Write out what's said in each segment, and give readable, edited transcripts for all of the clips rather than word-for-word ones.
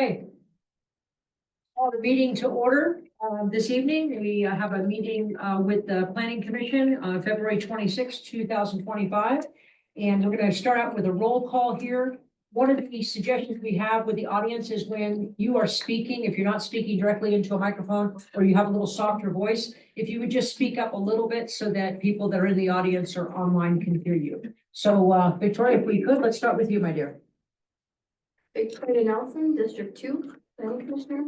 Okay. Call the meeting to order this evening. We have a meeting with the Planning Commission on February 26, 2025. And we're going to start out with a roll call here. One of the suggestions we have with the audience is when you are speaking, if you're not speaking directly into a microphone or you have a little softer voice, if you would just speak up a little bit so that people that are in the audience or online can hear you. So Victoria, if we could, let's start with you, my dear. Victoria Nelson, District 2, Planning Commissioner.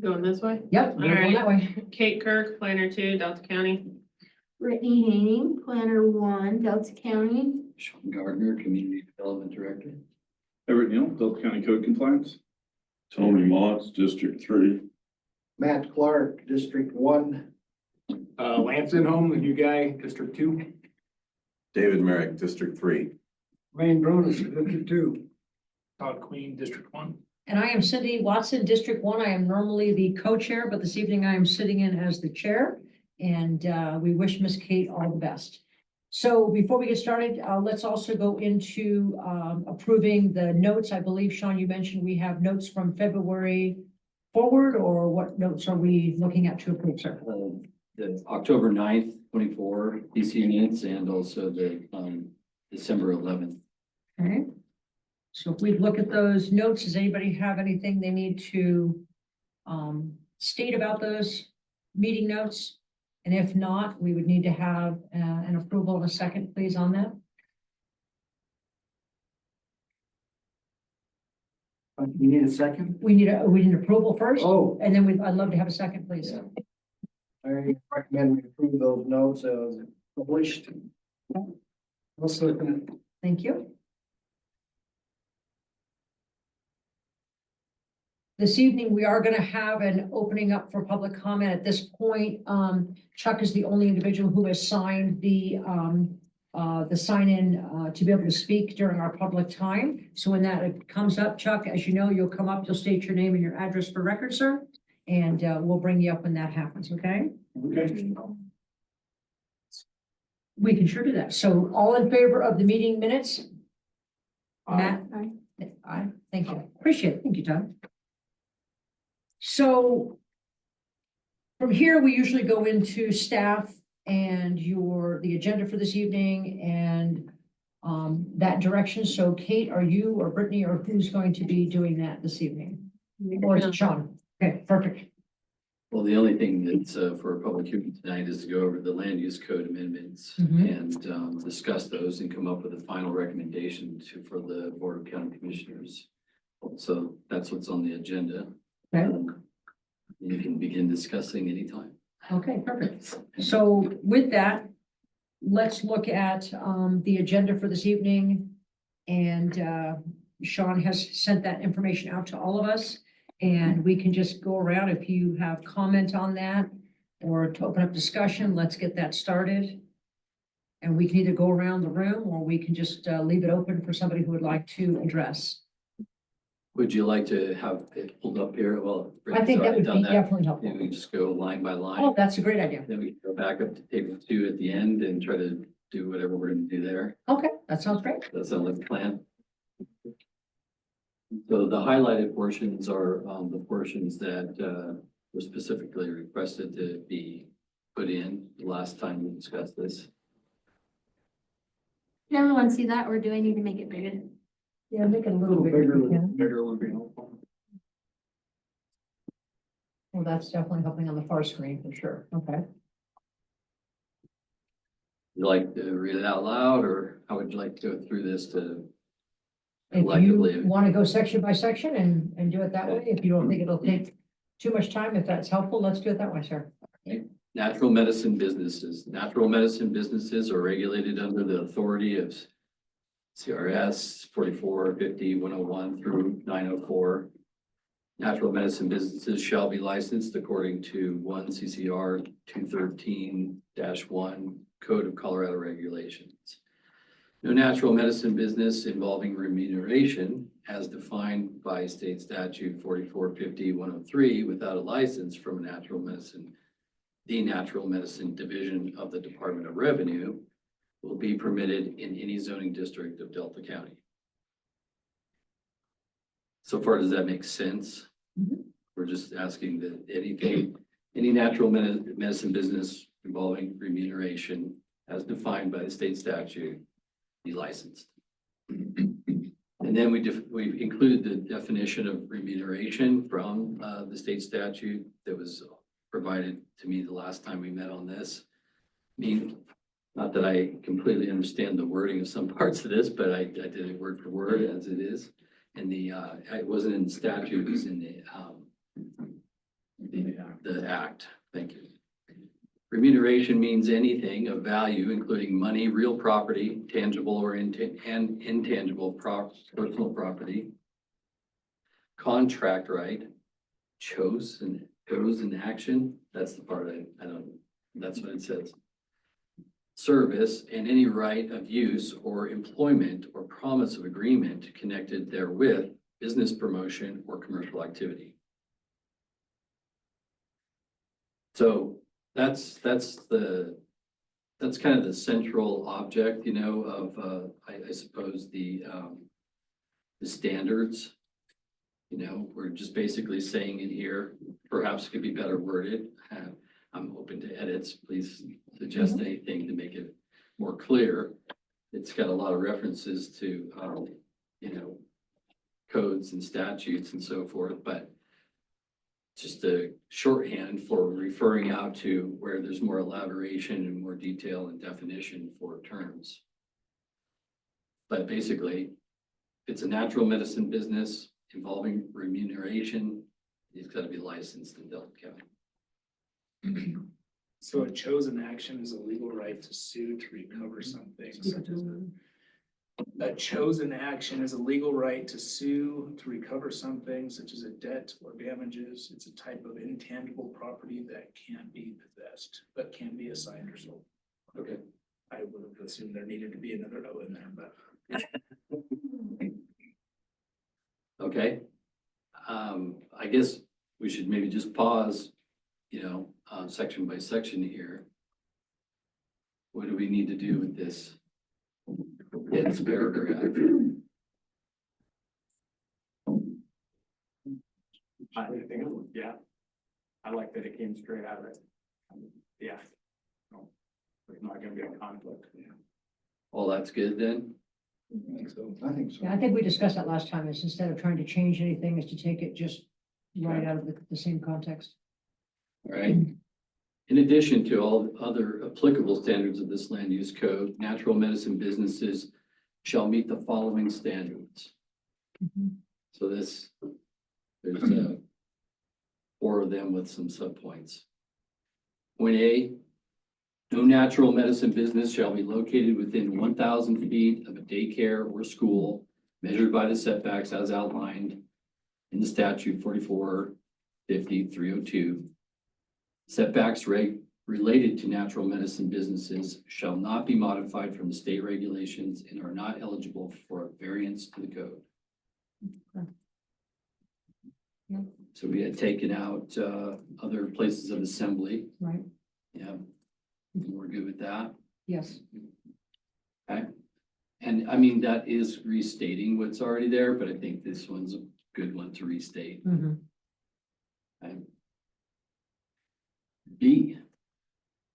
Going this way? Yep, All we're going that way. Kate Kirk, Planner 2, Delta County. Brittany Haining, Planner 1, Delta County. Sean Gardner, Community Development Director. Everett Neal, Delta County Code Compliance. Tony Motts, District 3. Matt Clark, District 1. Lance Inholm, the new guy, District 2. David Merrick, District 3. Wayne Bronis, District 2. Todd Queen, District 1. And I am Cindy Watson, District 1. I am normally the co-chair, but this evening I am sitting in as the chair. And we wish Miss Kate all the best. So before we get started, let's also go into approving the notes. I believe, Sean, you mentioned we have notes from February forward, or what notes are we looking at to approve, sir? The October 9th, 24 DC minutes and also the December 11th. Okay. So if we look at those notes, does anybody have anything they need to state about those meeting notes? And if not, we would need to have an approval in a second, please, on that. You need a second? We need approval first. Oh, And then I'd love to have a second, please. Yeah. I recommend we approve those notes as published. Let's look at it. Thank you. This evening, we are going to have an opening up for public comment. At this point, Chuck is the only individual who has signed the sign-in to be able to speak during our public time. So when that comes up, Chuck, as you know, you'll come up, you'll state your name and your address for record, sir. And we'll bring you up when that happens, okay? Okay. We can sure do that. So all in favor of the meeting minutes? Matt? Aye. Aye, thank you. Appreciate it. Thank you, Tom. So from here, we usually go into staff and the agenda for this evening and that direction. So Kate, are you or Brittany or who's going to be doing that this evening? Or is it Sean? Okay, perfect. Well, the only thing that's for a public hearing tonight is to go over the land use code amendments Mhm. and discuss those and come up with a final recommendation for the Board of County Commissioners. So that's what's on the agenda. Okay. You can begin discussing anytime. Okay, perfect. So with that, let's look at the agenda for this evening. And Sean has sent that information out to all of us. And we can just go around if you have comment on that or to open up discussion, let's get that started. And we can either go around the room or we can just leave it open for somebody who would like to address. Would you like to have it pulled up here? Well, I think that would be definitely Maybe helpful. we just go line by Oh, line. that's a great idea. Then we can go back up to table 2 at the end and try to do whatever we're gonna do there. Okay, that sounds great. That sounds like a plan. So the highlighted portions are the portions that were specifically requested to be put in the last time we discussed this. Can everyone see that, or do I need to make it bigger? Yeah, make it a little bigger. if you can. Bigger would be helpful. Well, that's definitely helping on the far screen for sure. Okay. You like to read it out loud, or how would you like to go through this to? If collectively? you want to go section by section and do it that way, if you don't think it'll take too much time, if that's helpful, let's do it that way, sir. Natural medicine businesses. Natural medicine businesses are regulated under the authority of CRS 4450-101 through 904. Natural medicine businesses shall be licensed according to 1 CCR 213-1 Code of Colorado Regulations. No natural medicine business involving remuneration as defined by state statute 4450-103 without a license from the Natural Medicine Division of the Department of Revenue will be permitted in any zoning district of Delta County. So far, does that make sense? Mhm. We're just asking that any natural medicine business involving remuneration as defined by the state statute be licensed. And then we included the definition of remuneration from the state statute that was provided to me the last time we met on this. I mean, not that I completely understand the wording of some parts of this, but I did it word for word as it is. And it wasn't in the statute, it was in the act. Thank you. Remuneration means anything of value, including money, real property, tangible or intangible personal property, contract right, chose in action. That's the part I don't, that's what it says. Service and any right of use or employment or promise of agreement connected therewith, business promotion or commercial activity. So that's kind of the central object, you know, of I suppose the standards. You know, we're just basically saying in here, perhaps it could be better worded. I'm open to edits. Please suggest anything to make it more clear. It's got a lot of references to, you know, codes and statutes and so forth, but just a shorthand for referring out to where there's more elaboration and more detail and definition for terms. But basically, it's a natural medicine business involving remuneration. It's got to be licensed in Delta County. So a chosen action is a legal right to sue to recover something such as a chosen action is a legal right to sue to recover something such as a debt or damages. It's a type of intangible property that can't be possessed, but can be assigned or sold. Okay. I would have assumed there needed to be another O in there, but. Okay. I guess we should maybe just pause, you know, section by section here. What do we need to do with this dense paragraph? Yeah. I like that it came straight out of it. Yeah. No, there's not gonna be a conflict. All that's good then? I think so. I think so. Yeah, I think we discussed that last time, is instead of trying to change anything, is to take it just right out of the same context. All right. In addition to all other applicable standards of this land use code, natural medicine businesses shall meet the following standards. So there's 4 of them with some subpoints. Point A, no natural medicine business shall be located within 1,000 feet of a daycare or school measured by the setbacks as outlined in the statute 4450-302. Setbacks related to natural medicine businesses shall not be modified from the state regulations and are not eligible for a variance to the code. Yeah. So we had taken out other places of assembly. Right, Yeah, we're good with that. yes. Okay. And I mean, that is restating what's already there, but I think this one's a good one to restate. Mhm. Okay. B,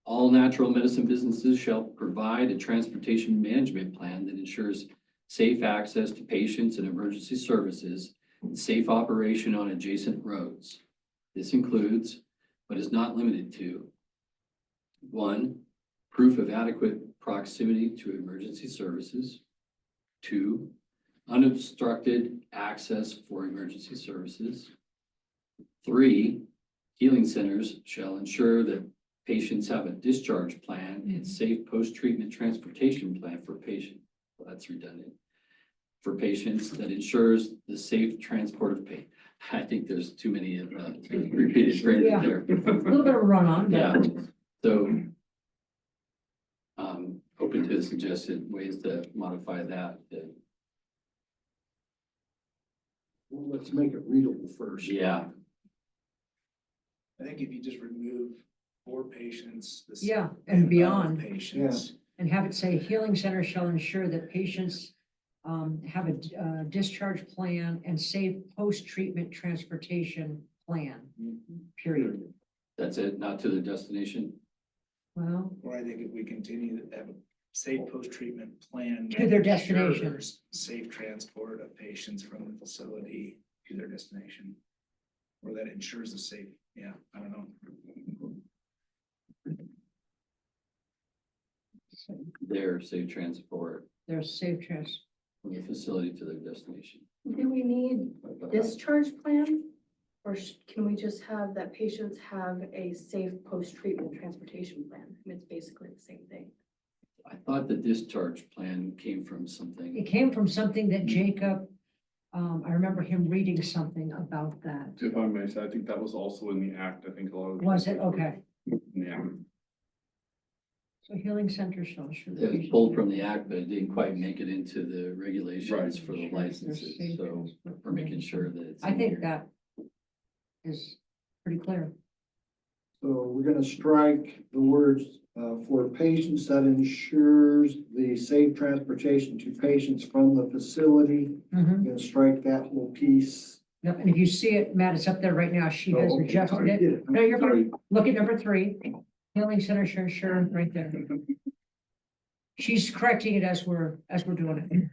all natural medicine businesses shall provide a transportation management plan that ensures safe access to patients and emergency services and safe operation on adjacent roads. This includes, but is not limited to, 1, proof of adequate proximity to emergency services. 2, unobstructed access for emergency services. 3, healing centers shall ensure that patients have a discharge plan and safe post-treatment transportation plan for patients. Well, that's redundant. For patients that ensures the safe transport of pain. I think there's too many repeated phrases Yeah. there. A little bit of a run on, Yeah, but so open to suggested ways to modify that. Well, let's make it readable first. Yeah, I think if you just remove for patients. the yeah, and and beyond. of Patients, and have it say healing center shall ensure that patients have a discharge plan and safe post-treatment transportation plan, period. That's it, not to the destination? Well, Or I think if we continue to have a safe post-treatment plan. To their that destination. ensures Safe transport of patients from the facility to their destination. Or that ensures a safe, yeah, I don't know. Their safe transport there's safe trans, from the facility to their destination. Do we need discharge plan? Or can we just have that patients have a safe post-treatment transportation plan? I mean, it's basically the same thing. I thought the discharge plan came from it something. came from something that Jacob, I remember him reading something about that. If I may say, I think that was also in the act. I think a lot of. Was it? Okay. Yeah. So healing center shall ensure. that It was patients- pulled from the act, but it didn't quite make it into the regulations Right. for the Ensure there's licenses, safe so transport we're making sure that it's. I in think here. that is pretty clear. So we're gonna strike the words, for patients that ensures the safe transportation to patients from the facility. Mhm. We're gonna strike that whole piece. Yep, and if you see it, Matt, it's up there right now. She has Oh, okay. adjusted Sorry, it. yeah. No, you're Sorry. fine. Look at number 3. Healing center should ensure right there. She's correcting it as we're doing it.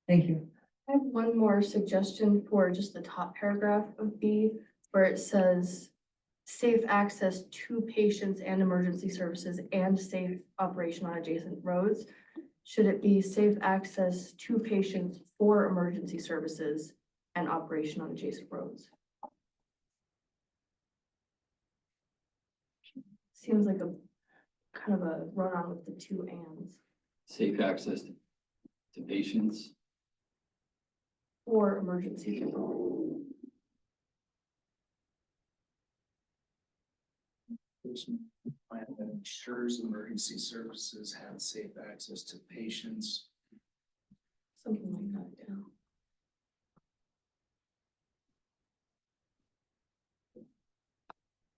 Thank you. I have one more suggestion for just the top paragraph of B, where it says safe access to patients and emergency services and safe operation on adjacent roads. Should it be safe access to patients for emergency services and operation on adjacent roads? Seems like a kind of a run-on with the two ands. Safe access to patients. Or emergency services. Plan that ensures emergency services have safe access to patients. Something like that, yeah.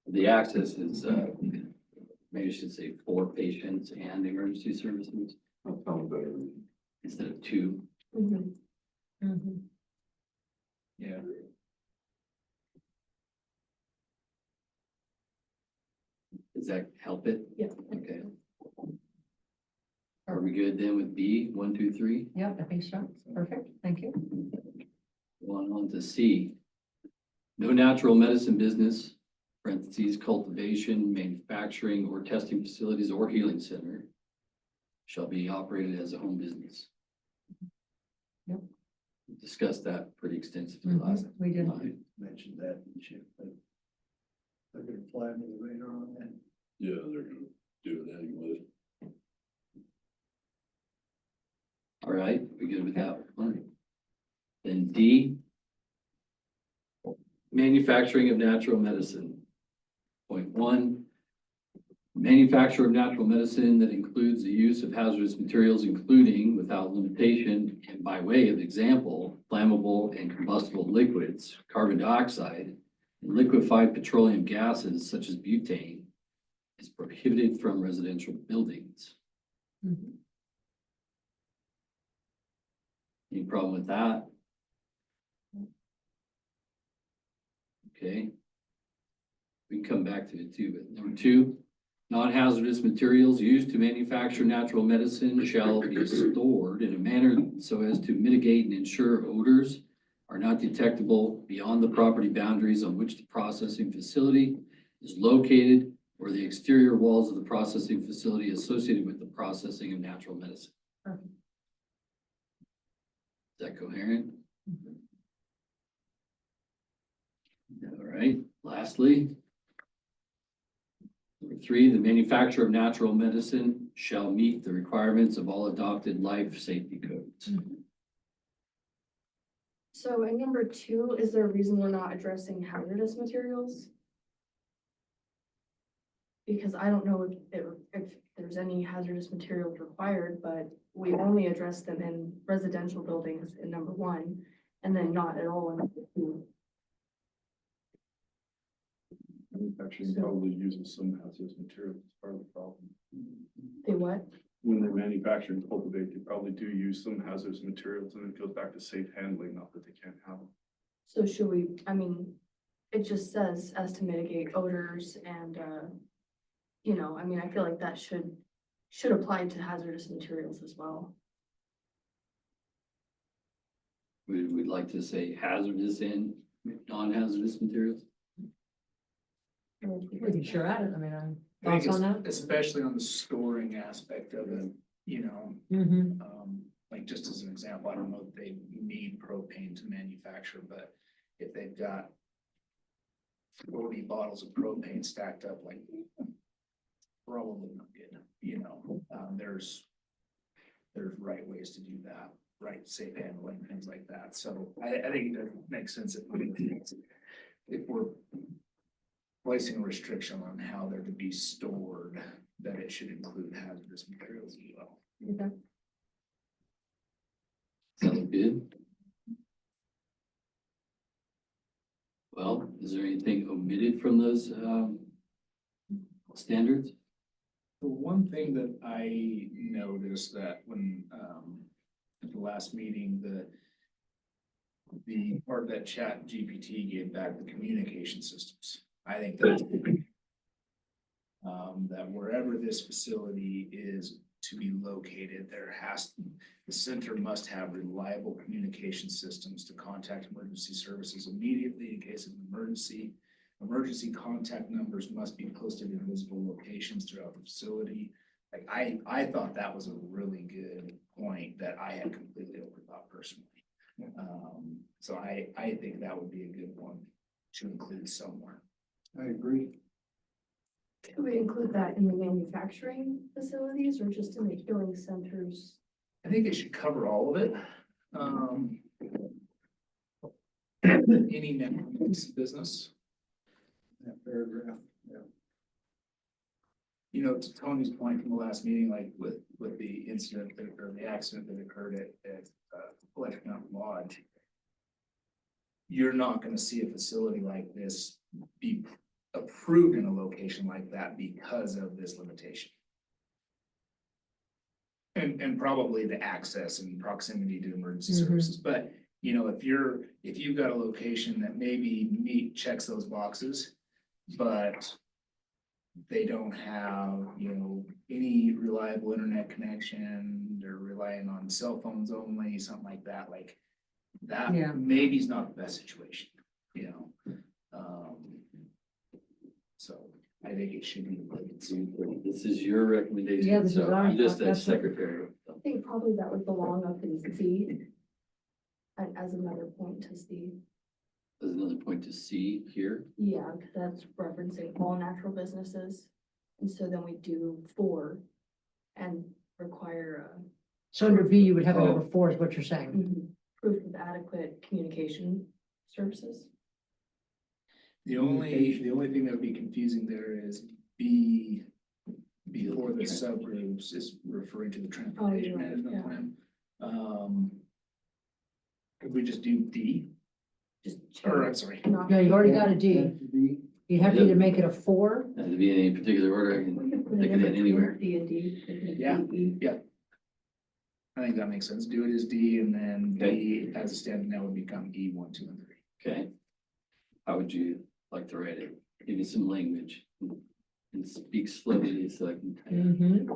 The access is, maybe I should say for patients and emergency services. That sounds better. Instead of 2. Mhm. Mhm. Yeah. Does that help it? Yeah. Okay. Are we good then with B, 1, 2, 3? Yep, I think so. Perfect. Thank you. Going on to C. No natural medicine business, parentheses, cultivation, manufacturing, or testing facilities or healing center shall be operated as a home business. Yep. We discussed that pretty extensively last We did. time. Mentioned that, Chip, but they're gonna fly under the radar on that. Yeah, they're gonna do it anyway. All right, we good with that one? Then D. Manufacturing of natural medicine. Point 1. Manufacture of natural medicine that includes the use of hazardous materials, including without limitation and by way of example, flammable and combustible liquids, carbon dioxide, and liquefied petroleum gases such as butane is prohibited from residential buildings. Mhm. Any problem with that? Okay. We can come back to it too, but number 2, non-hazardous materials used to manufacture natural medicine shall be stored in a manner so as to mitigate and ensure odors are not detectable beyond the property boundaries on which the processing facility is located or the exterior walls of the processing facility associated with the processing of natural medicine. Perfect. Is that coherent? All right, lastly. Number 3, the manufacturer of natural medicine shall meet the requirements of all adopted life safety codes. So in number 2, is there a reason we're not addressing hazardous materials? Because I don't know if there's any hazardous materials required, but we only address them in residential buildings in number 1, and then not at all in number 2. Manufacturing probably uses some hazardous materials as part of the problem. They what? When they manufacture and cultivate, they probably do use some hazardous materials, and it goes back to safe handling, not that they can't have them. So should we, I mean, it just says as to mitigate odors and, you know, I mean, I feel like that should apply to hazardous materials as well. We'd like to say hazardous and non-hazardous materials. We can sure add it, I mean, I think thoughts on that? especially on the storing aspect of it, you know, Mm-hmm. like just as an example, I don't know if they need propane to manufacture, but if they've got 40 bottles of propane stacked up, like, probably not good, you know, there's right ways to do that, right, safe handling, things like that, so I think it makes sense if we're placing a restriction on how they're to be stored, that it should include hazardous materials as well. Okay. Sounds good. Well, is there anything omitted from those standards? The one thing that I noticed that when, at the last meeting, the part that Chat GPT gave back, the communication systems, I think that's that wherever this facility is to be located, the center must have reliable communication systems to contact emergency services immediately in case of an emergency. Emergency contact numbers must be posted in visible locations throughout the facility. Like, I thought that was a really good point that I had completely overthought personally. So I think that would be a good one to include somewhere. I agree. Could we include that in the manufacturing facilities or just in the healing centers? I think it should cover all of it. Any next business, That paragraph, yeah. you know, to Tony's point from the last meeting, like with the incident or the accident that occurred at Electric Mountain Lodge. You're not gonna see a facility like this be approved in a location like that because of this limitation. And probably the access and proximity to emergency Mhm. services, but you know, if you've got a location that maybe checks those boxes, but they don't have, you know, any reliable internet connection, they're relying on cell phones only, something like that, like that Yeah. maybe is not the best situation, you know? So I think it should be limited to. This is your recommendation. Yeah, this is so our- I'm just a that's what- secretary. I think probably that would belong up in Z. And as another point to see, There's another point to see here. yeah, because that's referencing all natural businesses. And so then we do 4 and require So under B, you would have a number Oh. 4 is what you're saying. proof of adequate communication services. The only thing that would be confusing there is B before the subgroups is referring to the transportation right, management yeah. plan. Could we just do D? Just Or, I'm check. sorry, Not- No, you've already got a D. That should be- You'd have to either make it a 4. And to be in any particular order, I We can could put pick it it in in between anywhere. D and D. Yeah. E. I think that makes sense. Do it as D and then Okay. D as a standard now would become E 1, 2, and 3. Okay. How would you like to write it? Give me some language and speak slowly so I can type. Mm-hmm.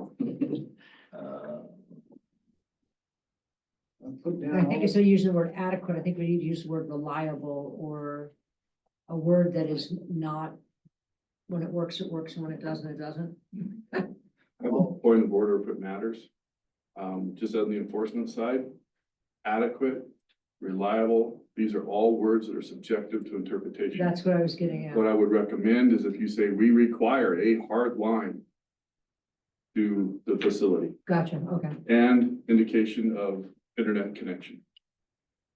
I'll put down. I think instead of using the word adequate, I think we need to use the word reliable or a word that is not, when it works, and when it doesn't, it doesn't. I have a point of order if it matters. Just on the enforcement side, adequate, reliable, these are all words that are subjective to interpretation. That's what I was getting at. What I would recommend is if you say, we require a hard line to the facility Gotcha, okay. and indication of internet connection.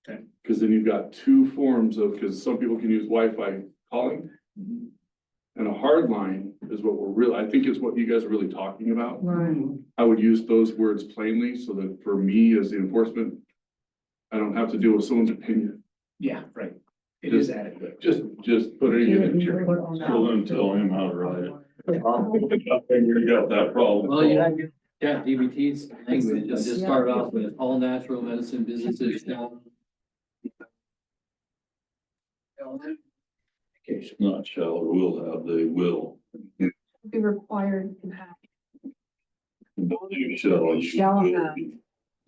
Okay. Because then you've got 2 forms of, because some people can use Wi-Fi calling. And a hard line is what I think is what you guys are really talking about. Right. I would use those words plainly so that for me as the enforcement, I don't have to deal with someone's opinion. Yeah, right. It is adequate. Just put it in. You put on that. Still gonna tell him how to write it. I figured you got that problem. Well, you have your chat DBT's language, I just start off with all natural medicine businesses shall. Not shall or will have, they will. Be required to have. You shall. you Shall will have. be.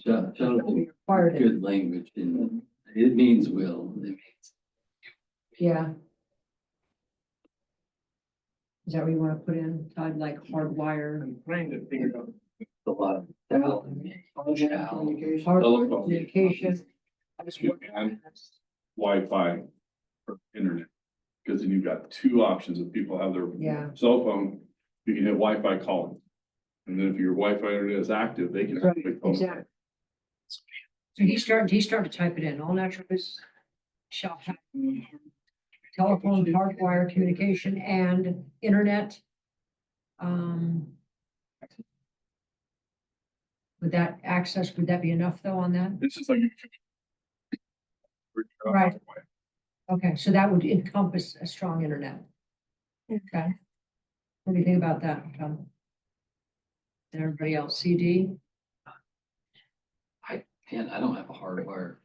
Shall be Required it. good language, and it means will, it means. Yeah. Is that what you want to put in, Todd, like hardwire? I'm trying to figure out. A lot of shall. Communication. Hardwire Telephone. communication. I just work And- on that. Wi-Fi or internet. Because then you've got two options. If people have their Yeah. cell phone, you can hit Wi-Fi calling. And then if your Wi-Fi internet is active, they can. Right, actually phone. exactly. So he started to type it in, all natural business shall have telephone, hardwire communication and internet. Would that access, would that be enough though on that? It's just like. Right. Okay, so that would encompass a strong internet. Okay. What do you think about that, Tom? And everybody else, CD? Man, I don't have a hardwire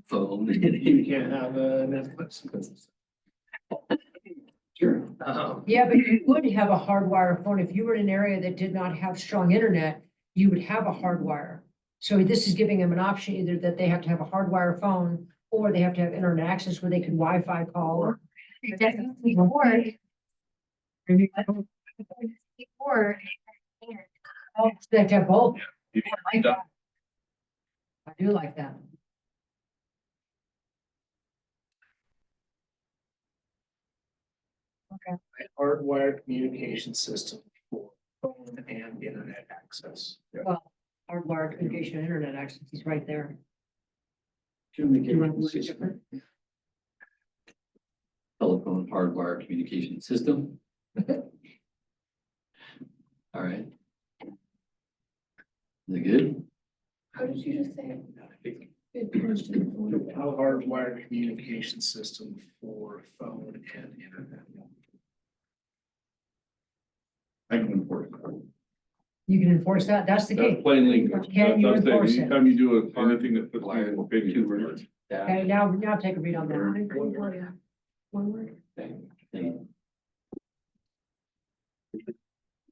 phone. You can't have a Netflix. Sure. Yeah, but you would have a hardwire phone. If you were in an area that did not have strong internet, you would have a hardwire. So this is giving them an option, either that they have to have a hardwire phone or they have to have internet access where they can Wi-Fi call or. Definitely, or, or, Oh, they have to have both. You I like that. I do like that. Hardwired communication system for phone and internet access. Well, hardwired communication and internet access is right there. Communication system. Telephone hardwire communication system. All right. Is it good? How did you just say it? Good A question. hardwired communication system for phone and internet. I can enforce that. You can enforce that. That's the That's key. plain language. Can you That's it. enforce it? Anytime you do anything that puts Wired people in two opinion. words. Okay, now take a read on that. One word. Okay. And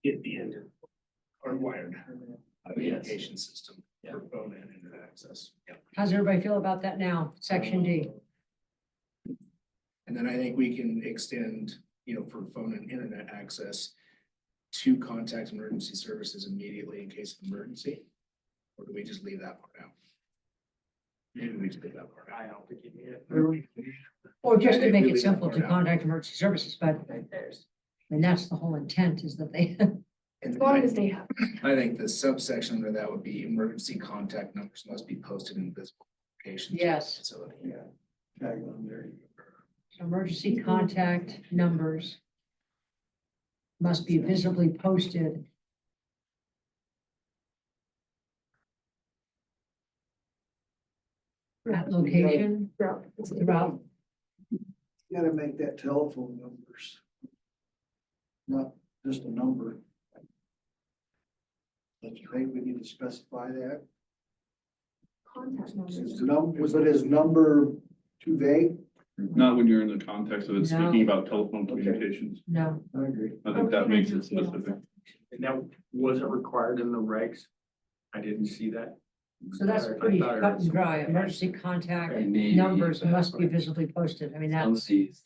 Get the end. Hardwired yes. communication system for phone and internet access. Yep. How's everybody feel about that now? Section D. And then I think we can extend, for phone and internet access to contact emergency services immediately in case of emergency. Or do we just leave that part out? Maybe we just leave that part out. I don't think you need it. Or just to I think make we it leave that simple to part out. contact emergency services, but and that's the whole intent is that they, And As then long as they have. I think the subsection under that would be emergency contact numbers must be posted in visible locations. Yes. Facility. Tag on there. emergency contact numbers must be visibly posted. At location throughout, You gotta make that telephone numbers. Not just a number. Don't you think we need to specify that? Contact But is number too vague? Not when you're in the context of it No. speaking about telephone communications. no, I agree. I think that makes it specific. And that wasn't required in the regs. I didn't see that. so that's I pretty thought it cut was- and dry. Emergency contact And maybe, numbers must be visibly posted. I mean, some of that's these,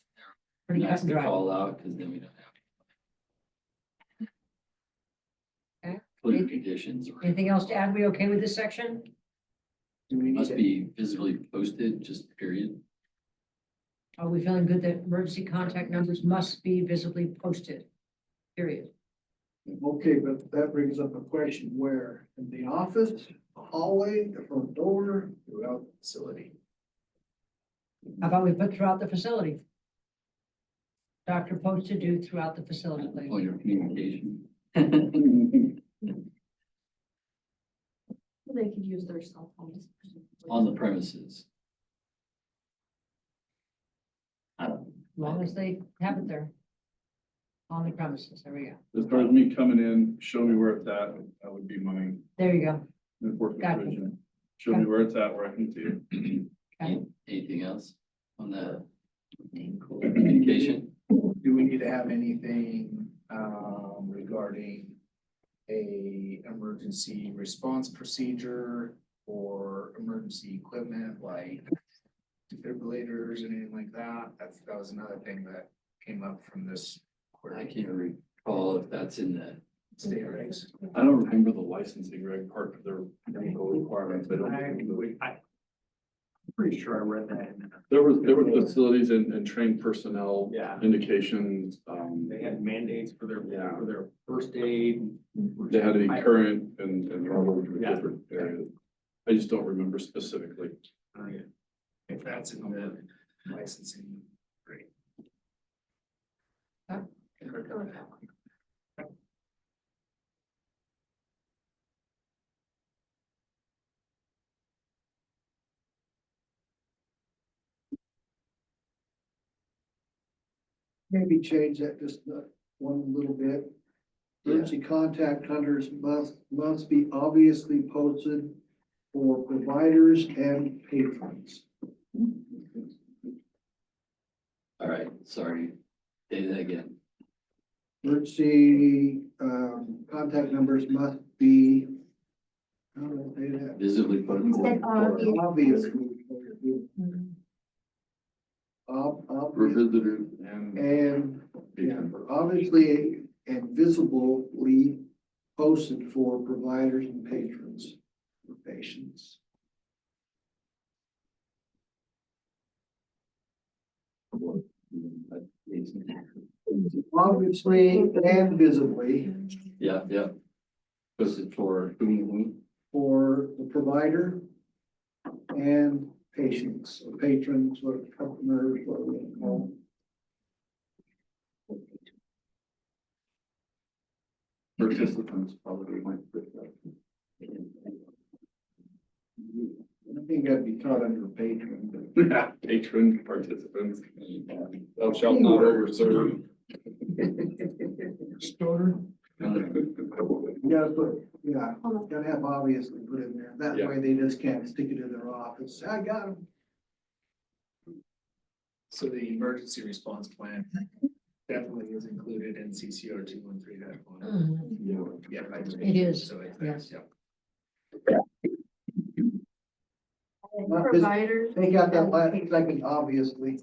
pretty cut nice and to dry. call out, because then we don't have. Okay. Put conditions, or Anything else to add? We okay with this section? Do we need must to- be visibly posted, just period. Are we feeling good that emergency contact numbers must be visibly posted? Period. Okay, but that brings up a question, where? In the office, hallway, the front door? throughout the facility? How about we put throughout the facility? Doctor posted do throughout the facility, please. Point of communication. They could use their cell phones. On the premises. As long as they have it there. On the premises, there we go. As far as me coming in, show me where it's at, that would be my There you go. enforcement Gotcha. provision. Show me where it's at, where I can see it. Okay. Anything else on the communication? Do we need to have anything, regarding a emergency response procedure or emergency equipment like defibrillators and anything like that? That was another thing that came up from this I query. can't recall if that's in the, State regs. I don't remember the licensing reg part of their medical requirements. I don't think I'm pretty sure I read that in there. there were facilities and trained personnel Yeah. indications, They had mandates for Yeah. their first aid. they had to be current and relevant to Yeah. different areas. I just don't remember specifically. If that's in the licensing, great. Okay. Can work on that one. Maybe change that just one little bit. Emergency contact hunters must be obviously posted for providers and patrons. all right, sorry, say that again. Emergency, contact numbers must be, how do I say that? Visibly put. Instead of- Obviously. For visitors and. And, yeah, obviously and visibly posted for providers and patrons, or patients. Obviously and visibly Yeah, yeah. Was it for whom? for the provider and patients, or patrons, or customers, whatever you call them. Participants probably might fit that. I think that'd be taught under patron, but. Yeah, patron participants. Thou shalt not overserve. Stoner? You gotta put, yeah, Hold on. gotta have obviously put in there. That Yeah. way they just can't stick it in their office. Say, I got them. So the emergency response plan definitely is included in CCR 213-1. Mhm. Yeah. I just- It is, So it's, yes. yeah. Providers. They got that last second, obviously.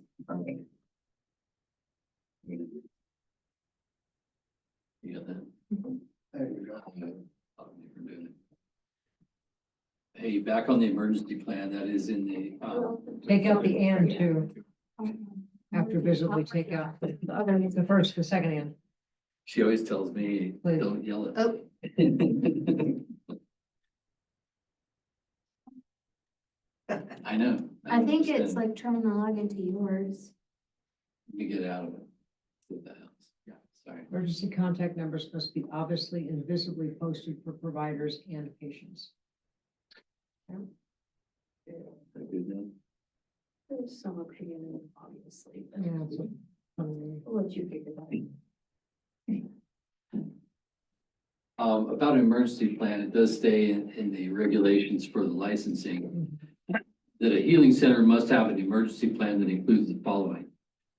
You got that? There you go. Hey, back on the emergency plan, that is in the, Take out the and too, after visibly take out the other, the first, the second and. she always tells me, Please. don't yell it. Oh. I know. I think it's understand. like trying to log into yours. Let me get out of it. See what that helps. Yeah, sorry. Emergency contact numbers must be obviously and visibly posted for providers and patients. That good then? There's some opinion in it, obviously, but Yeah, so, I'll let you figure that out. About an emergency plan, it does stay in the regulations for the licensing that a healing center must have an emergency plan that includes the following.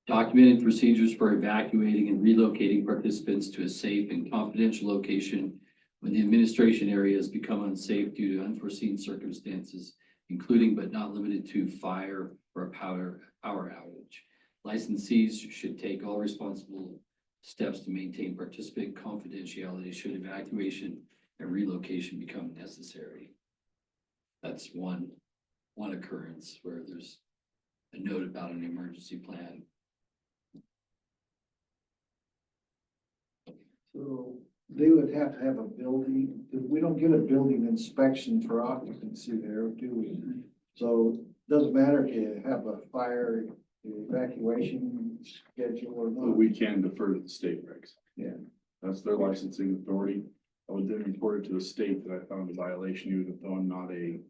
Documented procedures for evacuating and relocating participants to a safe and confidential location when the administration area has become unsafe due to unforeseen circumstances, including but not limited to fire or a power outage. Licensees should take all responsible steps to maintain participant confidentiality should evacuation and relocation become necessary. That's one occurrence where there's a note about an emergency plan. So they would have to have a building, we don't get a building inspection for occupancy there, do we? So it doesn't matter if you have a fire evacuation schedule or But not. we can defer to the state regs. Yeah. That's their licensing authority. I would then report it to the state that I found a violation, even though I'm not a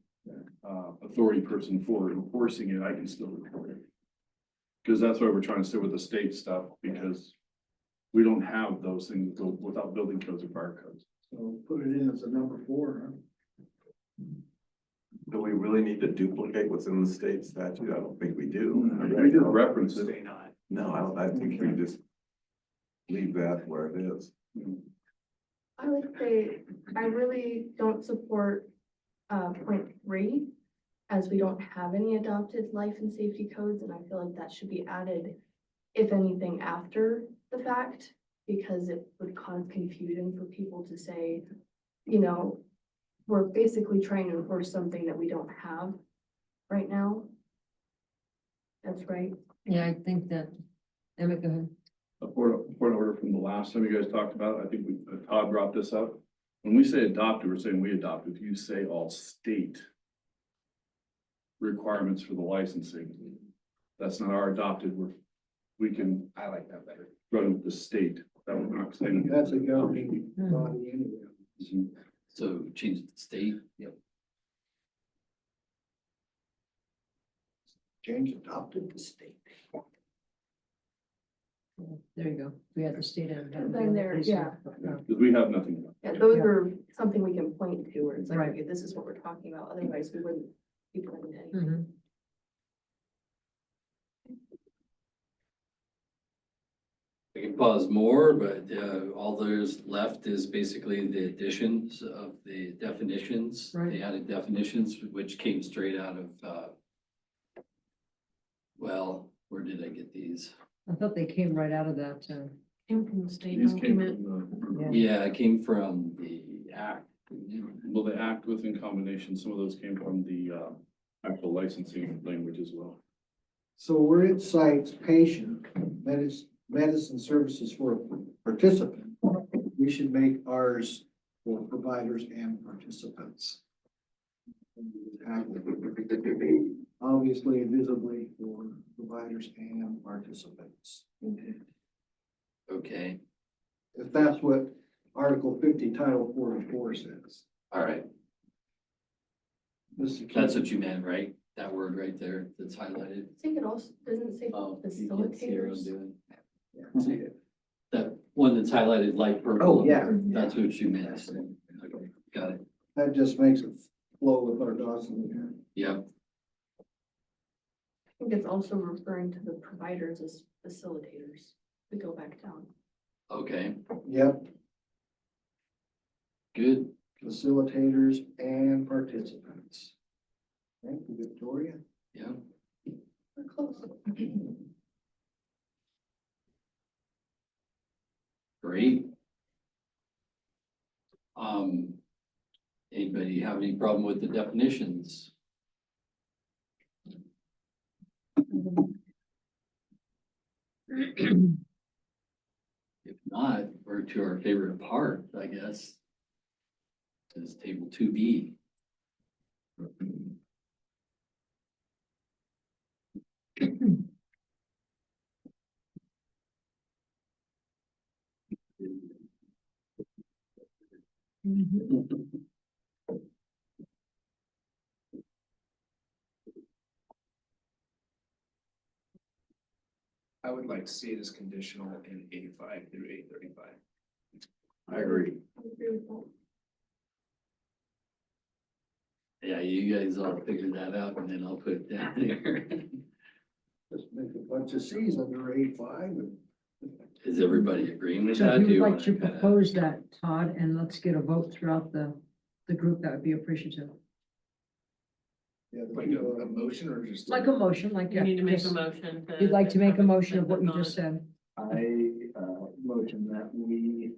authority person for enforcing it, I can still report it. Because that's why we're trying to stay with the state stuff, because we don't have those things go without building codes or fire codes. So put it in as a number 4, huh? Do we really need to duplicate what's in the state statute? I don't think we do. We just reference it. Say not. No, I think we just leave that where it is. I would say, I really don't support, point 3, as we don't have any adopted life and safety codes, and I feel like that should be added, if anything, after the fact, because it would cause confusion for people to say, you know, we're basically trying to enforce something that we don't have right now. That's right. Yeah, I think that, Emmett, go ahead. A point of order from the last time you guys talked about, it, I think Todd brought this up. When we say adopted, we're saying we adopted. If you say all state requirements for the licensing, that's not our adopted. We can I like that better. run with the state. That we're not saying. That's a governing body anyway. So change it to state. Yep. James adopted the state. There you go. We had the state and. And then there, yeah. Because we have nothing. Yeah, those Yeah. are something we can point to, where it's like, Right. okay, this is what we're talking about, otherwise we wouldn't be pointing to anything. Mhm. I can pause more, but all there's left is basically the additions of the definitions. Right. The added definitions, which came straight out of, well, where did I get these? I thought they came right out of that, Came from the state These came document. from the, Yeah, it came from the act. well, the act within combination, some of those came from the actual licensing language as well. So where it cites patient, medicine services for a participant, we should make ours for providers and participants. Obviously, visibly for providers and participants. Okay, If that's what Article 50, Title 44 says. all right. This is- That's what you meant, right? That word right there that's highlighted. I think it also, doesn't it say Oh, you can see what I'm facilitators? doing. Yeah, see it. That one that's highlighted light purple. Oh, yeah. That's what you meant. Okay, got it. That just makes it flow with our document here. Yep, I think it's also referring to the providers as facilitators, we go back down. okay, Yep, good. facilitators and participants. Thank you, Victoria. Yeah. We're close. Great. Anybody have any problem with the definitions? If not, we're to our favorite part, I guess. This is table 2B. I would like to see it as conditional in 85 through 835. I agree. I agree with that. Yeah, you guys all figure that out and then I'll put it down there. Just make a bunch of Cs under 85 and Is everybody agreeing with So that? if Do you would you like to wanna kinda- propose that, Todd, and let's get a vote throughout the group, that would be appreciative. yeah, the Like people- a motion or just? Like a motion, like. You need to make a just- motion. You'd like to make a motion of what you just said. I, motion that we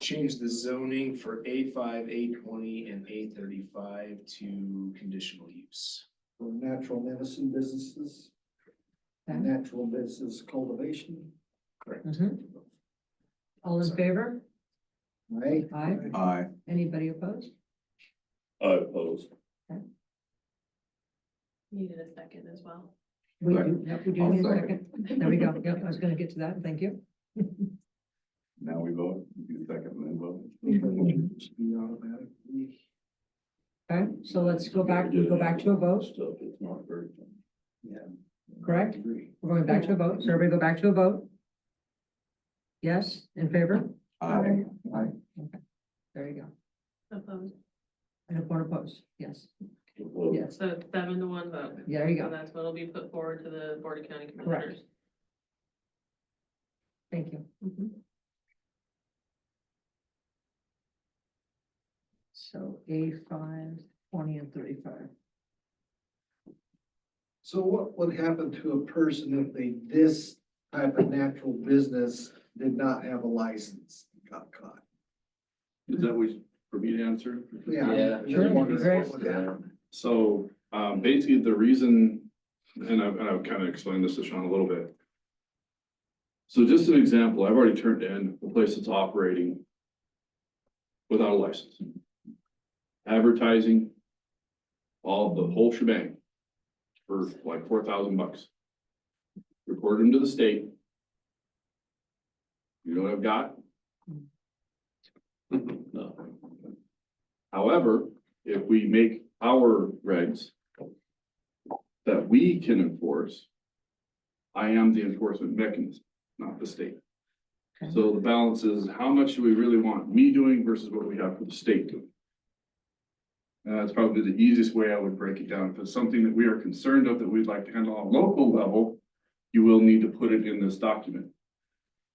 change the zoning for A5, A20, and A35 to conditional use. for natural medicine businesses, Okay. natural business cultivation, Correct. Mhm. All in favor? right? Aye. Aye. Anybody opposed? I oppose. Needed a second as well. We do, Second. yep, we do I'll need a second. second. There we go. Yep, I was gonna get to that. Thank you. Now we vote, do second and then vote. Should be automatically. Okay, so let's go back, we go back to a vote. Stuff, it's not very. Yeah. correct? We're going back to a vote. So everybody go back to a vote. Yes, in favor? Aye. There you go. Opposed. And one opposed. Yes, yes. So 7-1 vote. There you So go. that's what'll be put forward to the Board of County Correct. Commissioners. Thank you. Mhm. So A5, 20 and 35. So what would happen to a person if this type of natural business did not have a license, and got caught? Is that what, for me to answer? Yeah, I'm just sure, wondering great. what would happen. So, basically the reason, and I've kind of explained this to Sean a little bit. So just an example, I've already turned in a place that's operating without a license. Advertising, the whole shebang for like $4,000. Report them to the state. You know what I've got? No. However, if we make our regs that we can enforce, I am the enforcement mechanism, not the state. Okay. So the balance is how much do we really want me doing versus what we have for the state doing? That's probably the easiest way I would break it down. If it's something that we are concerned of that we'd like to handle on a local level, you will need to put it in this document.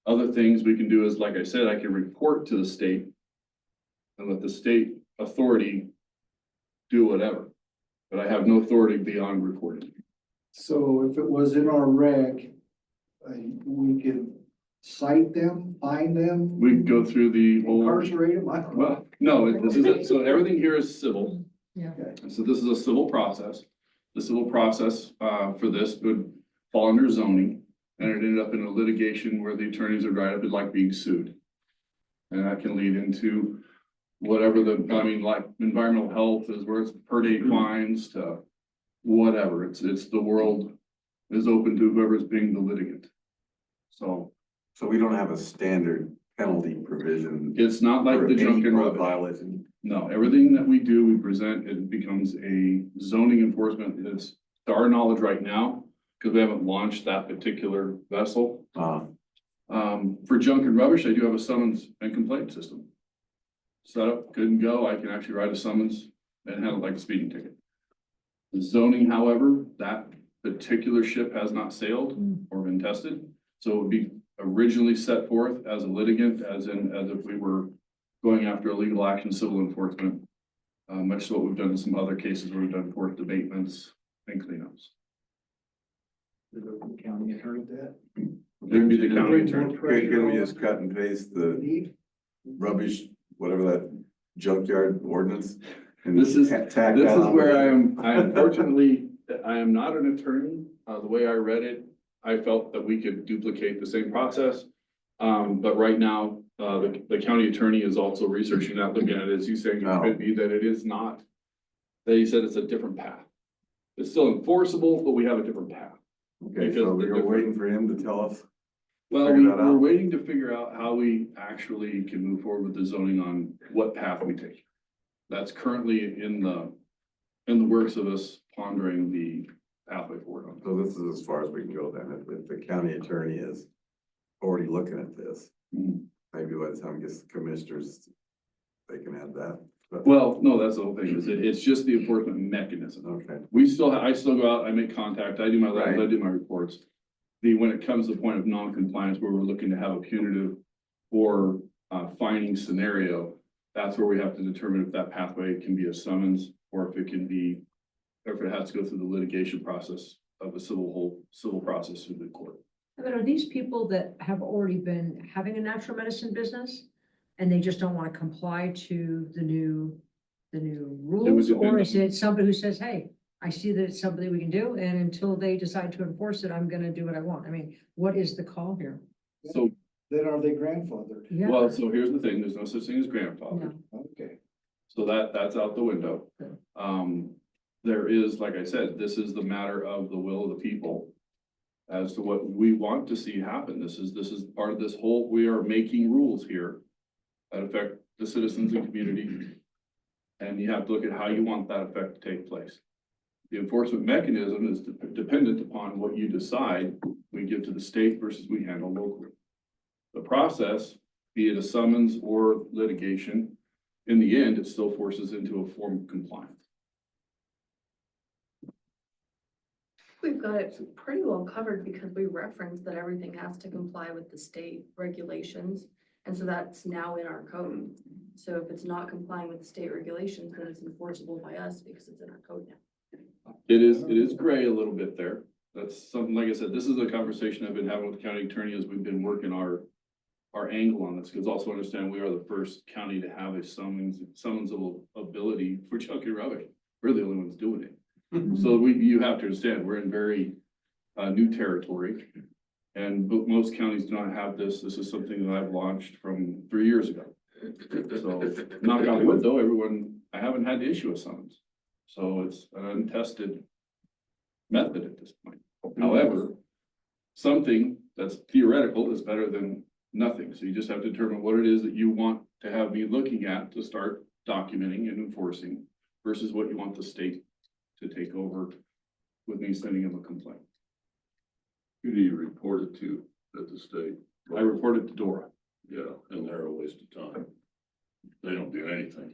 Other things we can do is, like I said, I can report to the state and let the state authority do whatever. But I have no authority beyond reporting. So if it was in our reg, we could cite them, fine them, We can go through the whole, incarcerate them, I don't know. well, no, this is it. So everything here is civil. Yeah. Okay. So this is a civil process. The civil process for this would fall under zoning. And it ended up in a litigation where the attorneys would write up, it's like being sued. And that can lead into whatever like environmental health is where it's per day fines to whatever. It's the world is open to whoever's being the litigant. So So we don't have a standard penalty provision. it's not like for the any junk and code rubbish. violation. No, everything that we do, we present, it becomes a zoning enforcement. It's to our knowledge right now, because we haven't launched that particular vessel. For junk and rubbish, I do have a summons and complaint system. Set up, good and go. I can actually write a summons and handle it like a speeding ticket. The zoning, however, that particular ship has not sailed or been tested. So it would be originally set forth as a litigant, as if we were going after a legal action, civil enforcement. Much to what we've done in some other cases where we've done court debatements and cleanups. The county attorney that. It'd be the county attorney. Can we just cut and paste the Need, rubbish, whatever that junkyard ordinance? And This is tack that where on? I unfortunately, I am not an attorney. The way I read it, I felt that we could duplicate the same process. But right now, the county attorney is also researching that, looking at it, as you saying, it could be that it is not. That he said it's a different path. It's still enforceable, but we have a different path. Okay, so we were waiting for him to tell us. Well, Figure that we're out. waiting to figure out how we actually can move forward with the zoning on what path we take. That's currently in the works of us pondering the pathway forward on. So this is as far as we can go then. If the county attorney is already looking at this, maybe by the time it gets to commissioners, they can add that. But, Well, no, that's the whole thing, is it's just the enforcement mechanism. okay, I still go out, I make contact, I do my letters, I Right. do my reports. When it comes to the point of non-compliance where we're looking to have a punitive or fining scenario, that's where we have to determine if that pathway can be a summons or if it can be, or if it has to go through the litigation process of the civil process through the court. But are these people that have already been having a natural medicine business and they just don't want to comply to the new rules? depend Or is on- it somebody who says, hey, I see that it's something we can do, and until they decide to enforce it, I'm gonna do what I want? I mean, what is the call here? So, then are they grandfathered? Yeah. well, so here's the thing, there's no such thing as grandfather. Okay. So that's out the window. Okay. There is, like I said, this is the matter of the will of the people as to what we want to see happen. This is part of this whole, we are making rules here that affect the citizens and community. And you have to look at how you want that effect to take place. The enforcement mechanism is dependent upon what you decide we give to the state versus we handle locally. The process, be it a summons or litigation, in the end, it still forces into a form of compliance. We've got it pretty well covered because we referenced that everything has to comply with the state regulations. And so that's now in our code. So if it's not complying with the state regulations, then it's enforceable by us because it's in our code now. It is gray a little bit there. That's something, like I said, this is a conversation I've been having with the county attorney as we've been working our angle on this, because also understand we are the first county to have a summonsable ability for junk and rubbish. We're the only ones doing it. So you have to understand, we're in very new territory. And most counties do not have this. This is something that I've launched from 3 years ago. So knock on wood though, I haven't had to issue a summons. So it's an untested method at this point. However, something that's theoretical is better than nothing. So you just have to determine what it is that you want to have me looking at to start documenting and enforcing versus what you want the state to take over with me sending them a complaint. Who do you report it to at the state? I reported to Dora, Yeah, and they're a waste of time. They don't do anything,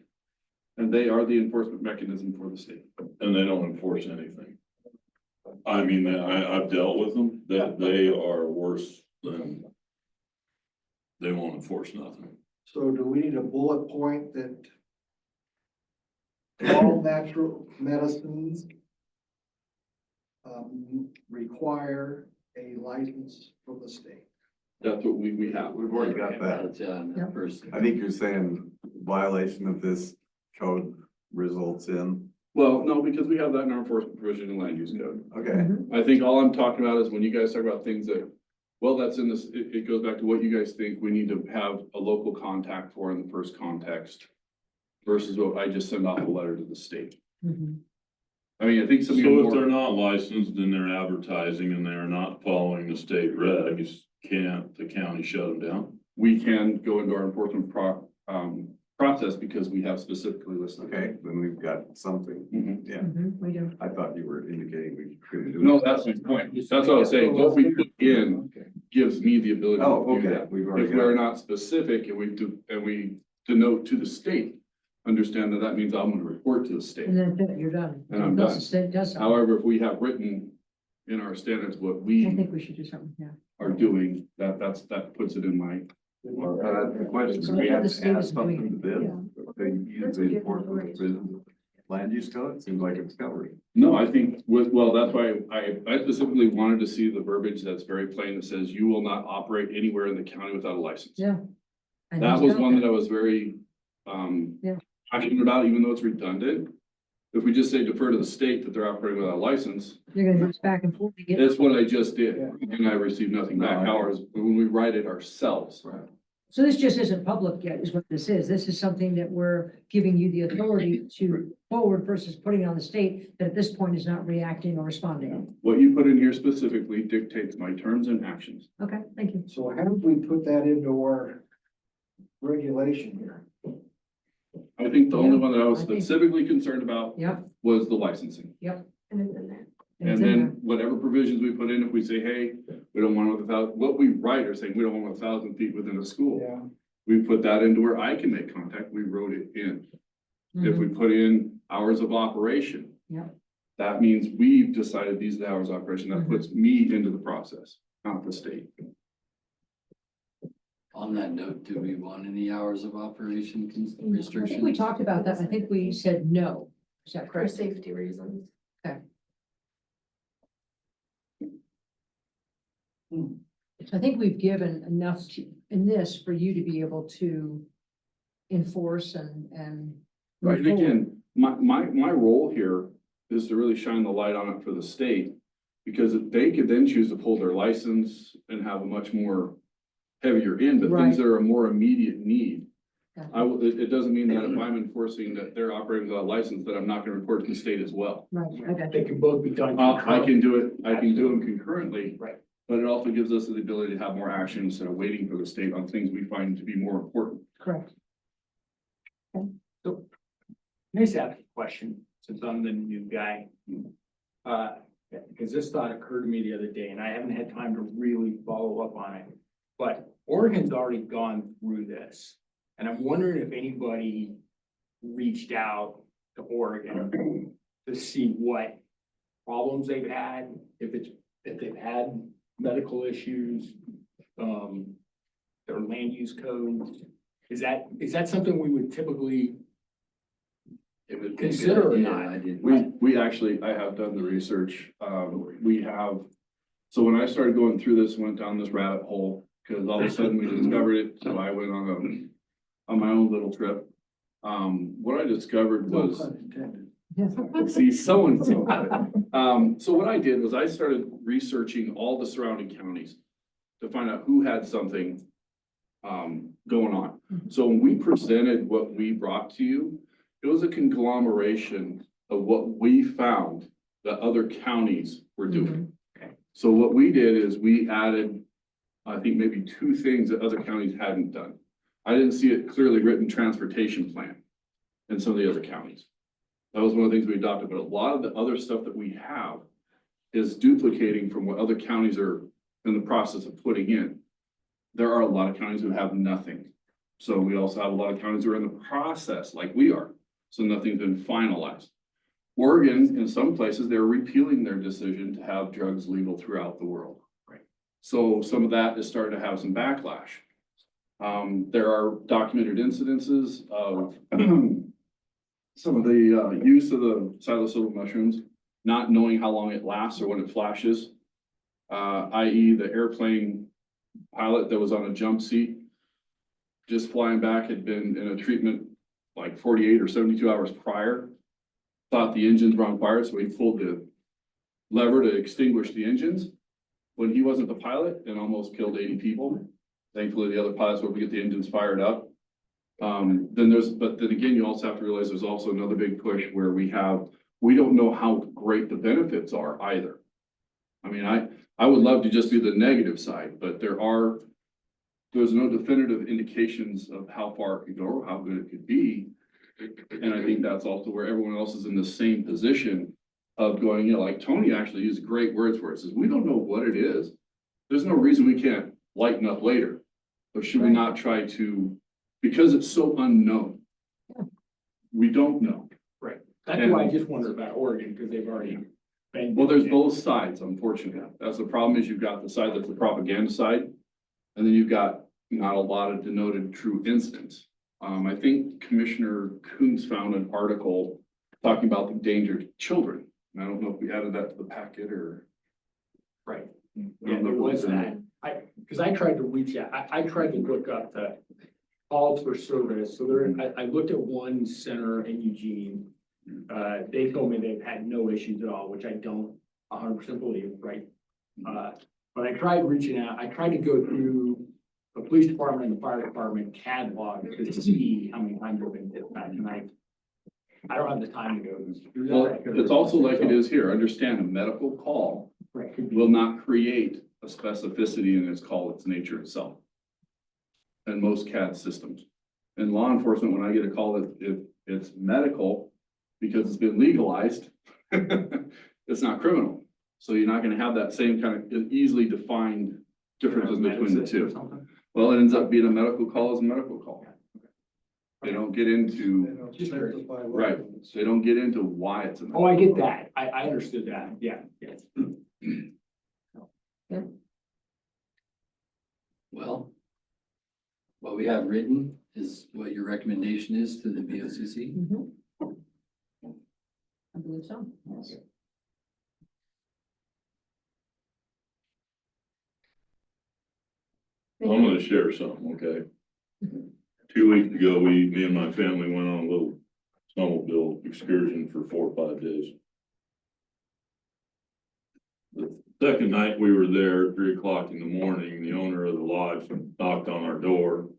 and they are the enforcement mechanism for the state. and they don't enforce anything. I mean, I've dealt with them, that they are worse than, they won't enforce nothing. So do we need a bullet point that all natural medicines require a license from the state? That's what we have. We've already got that. That's, in that first. I think you're saying violation of this code results in, Well, no, because we have that in our enforcement provision and land use code. okay, I think all I'm talking about is when you guys talk about things that, well, that's in this, it goes back to what you guys think we need to have a local contact for in the first context versus what I just send off a letter to the state. I mean, I think So some of you if they're more, not licensed and they're advertising and they're not following the state regs, can't the county shut them down? we can go into our enforcement process because we have specifically listed. okay, then we've got something. Mhm. Yeah, We do. I thought you were indicating we couldn't do it. No, that's my point. That's what I was saying. What we put in Okay. gives me the ability Oh, to do okay, that. we've already If got we're it. not specific and we denote to the state, understand that that means I'm gonna report to the state. And then you're done. And I'm Unless done. the state does something. However, if we have written in our standards what I we think we should do something, yeah. are doing, that puts it in my, That's the question, So do we the have to state add is doing something to this? They use That's the what enforcement you're provision, land use code, seems like it's covered. no, I think well, that's why I specifically wanted to see the verbiage that's very plain that says you will not operate anywhere in the county without a license. Yeah. And That he's was got one that I was very, Yeah. passionate about, even though it's redundant. If we just say defer to the state that they're operating without a license, You're gonna go back and forth to get. that's what I just did, and I received nothing back. Hours, when we write it ourselves. So this just isn't public yet, is what this is. This is something that we're giving you the authority to forward versus putting it on the state that at this point is not reacting or responding. What you put in here specifically dictates my terms and actions. Okay, thank you. So how do we put that into our regulation here? I think the only Yeah, one that I was I think- specifically concerned about Yep. was the licensing. And it's in there. it's And in then there. whatever provisions we put in, if we say, hey, we don't want what we write are saying, we don't want 1,000 feet within a school. Yeah. We put that into where I can make contact. We wrote it in. If we put in hours of operation. Yeah. That means we've decided these are the hours of operation. That Mhm. puts me into the process, not the state. On that note, do we want any hours of operation I think restrictions? we talked about that. I think we said no. Is that For correct? safety reasons. I think we've given enough in this for you to be able to enforce and. Right, and move forward. again, my role here is to really shine the light on it for the state. Because they could then choose to pull their license and have a much more heavier end, but Right. things that are a more immediate need. Yeah. It doesn't mean that if I'm enforcing that they're operating without a license, that I'm not gonna report to the state as well. Right, okay. They can both be done. I can do it, I can do them concurrently. Right. But it also gives us the ability to have more action instead of waiting for the state on things we find to be more important. Correct. Let me just ask a question, since I'm the new guy. Because this thought occurred to me the other day, and I haven't had time to really follow up on it. But Oregon's already gone through this, and I'm wondering if anybody reached out to Oregon to see what problems they've had, if they've had medical issues, their land use codes. Is that something we would typically It would be a good consider or idea. not? I did. We actually, I have done the research. We have, so when I started going through this, went down this rabbit hole, because all of a sudden we discovered it, so I went on my own little trip. What I discovered No was, pun intended. see, so-and-so. So what I did was I started researching all the surrounding counties to find out who had something going on. So when we presented what we brought to you, it was a conglomeration of what we found that other counties were doing. Okay. So what we did is we added, I think maybe 2 things that other counties hadn't done. I didn't see it clearly written transportation plan in some of the other counties. That was one of the things we adopted, but a lot of the other stuff that we have is duplicating from what other counties are in the process of putting in. There are a lot of counties who have nothing. So we also have a lot of counties who are in the process like we are. So nothing's been finalized. Oregon, in some places, they're repealing their decision to have drugs legal throughout the world. Right. So some of that is starting to have some backlash. There are documented incidences of some of the use of the psilocybin mushrooms, not knowing how long it lasts or when it flashes. I.e. the airplane pilot that was on a jump seat, just flying back, had been in a treatment like 48 or 72 hours prior. Thought the engines were on fire, so he pulled the lever to extinguish the engines. When he wasn't the pilot, and almost killed 80 people. Thankfully, the other pilots were able to get the engines fired up. But then again, you also have to realize there's also another big push where we don't know how great the benefits are either. I mean, I would love to just be the negative side, but there's no definitive indications of how far it could go or how good it could be. And I think that's also where everyone else is in the same position of going, you know, like Tony actually used great words for it. Says, we don't know what it is. There's no reason we can't lighten up later. But should we not try to, because it's so unknown, we don't know. Right. That's why I just wondered about Oregon, because they've already been. Well, there's both sides, unfortunately. That's the problem, is you've got the side that's the propaganda side. And then you've got not a lot of denoted true incidents. I think Commissioner Coons found an article talking about the danger to children. And I don't know if we added that to the packet or. Right. I Yeah, don't know there if it was that. Because I tried to reach out, I tried to look up the calls for service. So I looked at one center in Eugene. They told me they've had no issues at all, which I don't 100% believe, right? But I tried reaching out. I tried to go through the police department and the fire department catalog to see how many times they've been dispatched. And I don't have the time to go through that. Well, it's also like it is here. Understand, a medical call Right, could be. will not create a specificity in its call, its nature itself. In most CAD systems. In law enforcement, when I get a call that if it's medical, because it's been legalized, it's not criminal. So you're not gonna have that same kind of easily defined differences between the Medicine or two. something. Well, it ends up being a medical call is a medical call. They don't get They into, don't specify what right, it is. they don't get into why it's a. Oh, I get that. I understood that. Yeah, yes. Well, what we have written is what your recommendation is to the BOCC. I believe so, yes. I'm gonna share something, okay? 2 weeks ago, me and my family went on a little snowmobile excursion for 4 or 5 days. The second night we were there, 3 o'clock in the morning, the owner of the lodge knocked on our door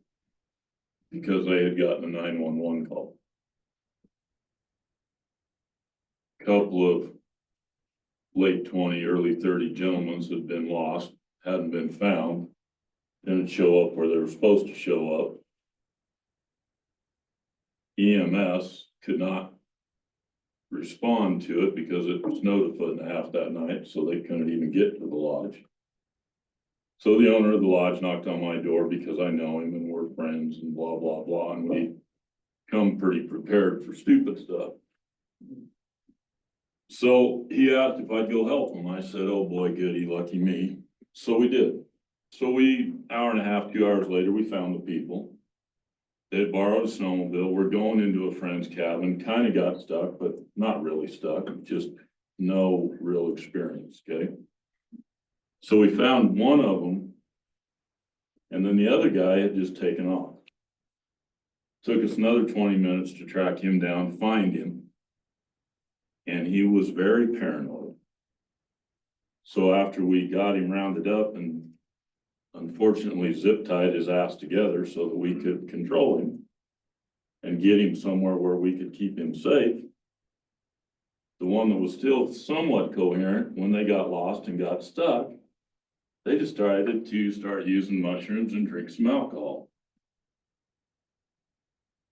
because they had gotten a 911 call. Couple of late 20, early 30 gentlemen had been lost, hadn't been found, didn't show up where they were supposed to show up. EMS could not respond to it because it snowed a foot and a half that night, so they couldn't even get to the lodge. So the owner of the lodge knocked on my door because I know him and we're friends and blah, blah, blah, and we come pretty prepared for stupid stuff. So he asked if I'd go help him. I said, oh boy, goody, lucky me. So we did. So hour and a half, 2 hours later, we found the people. They had borrowed a snowmobile. We're going into a friend's cabin, kind of got stuck, but not really stuck, just no real experience, okay? So we found one of them, and then the other guy had just taken off. Took us another 20 minutes to track him down, find him. And he was very paranoid. So after we got him rounded up and unfortunately zip tied his ass together so that we could control him and get him somewhere where we could keep him safe, the one that was still somewhat coherent, when they got lost and got stuck, they decided to start using mushrooms and drink some alcohol.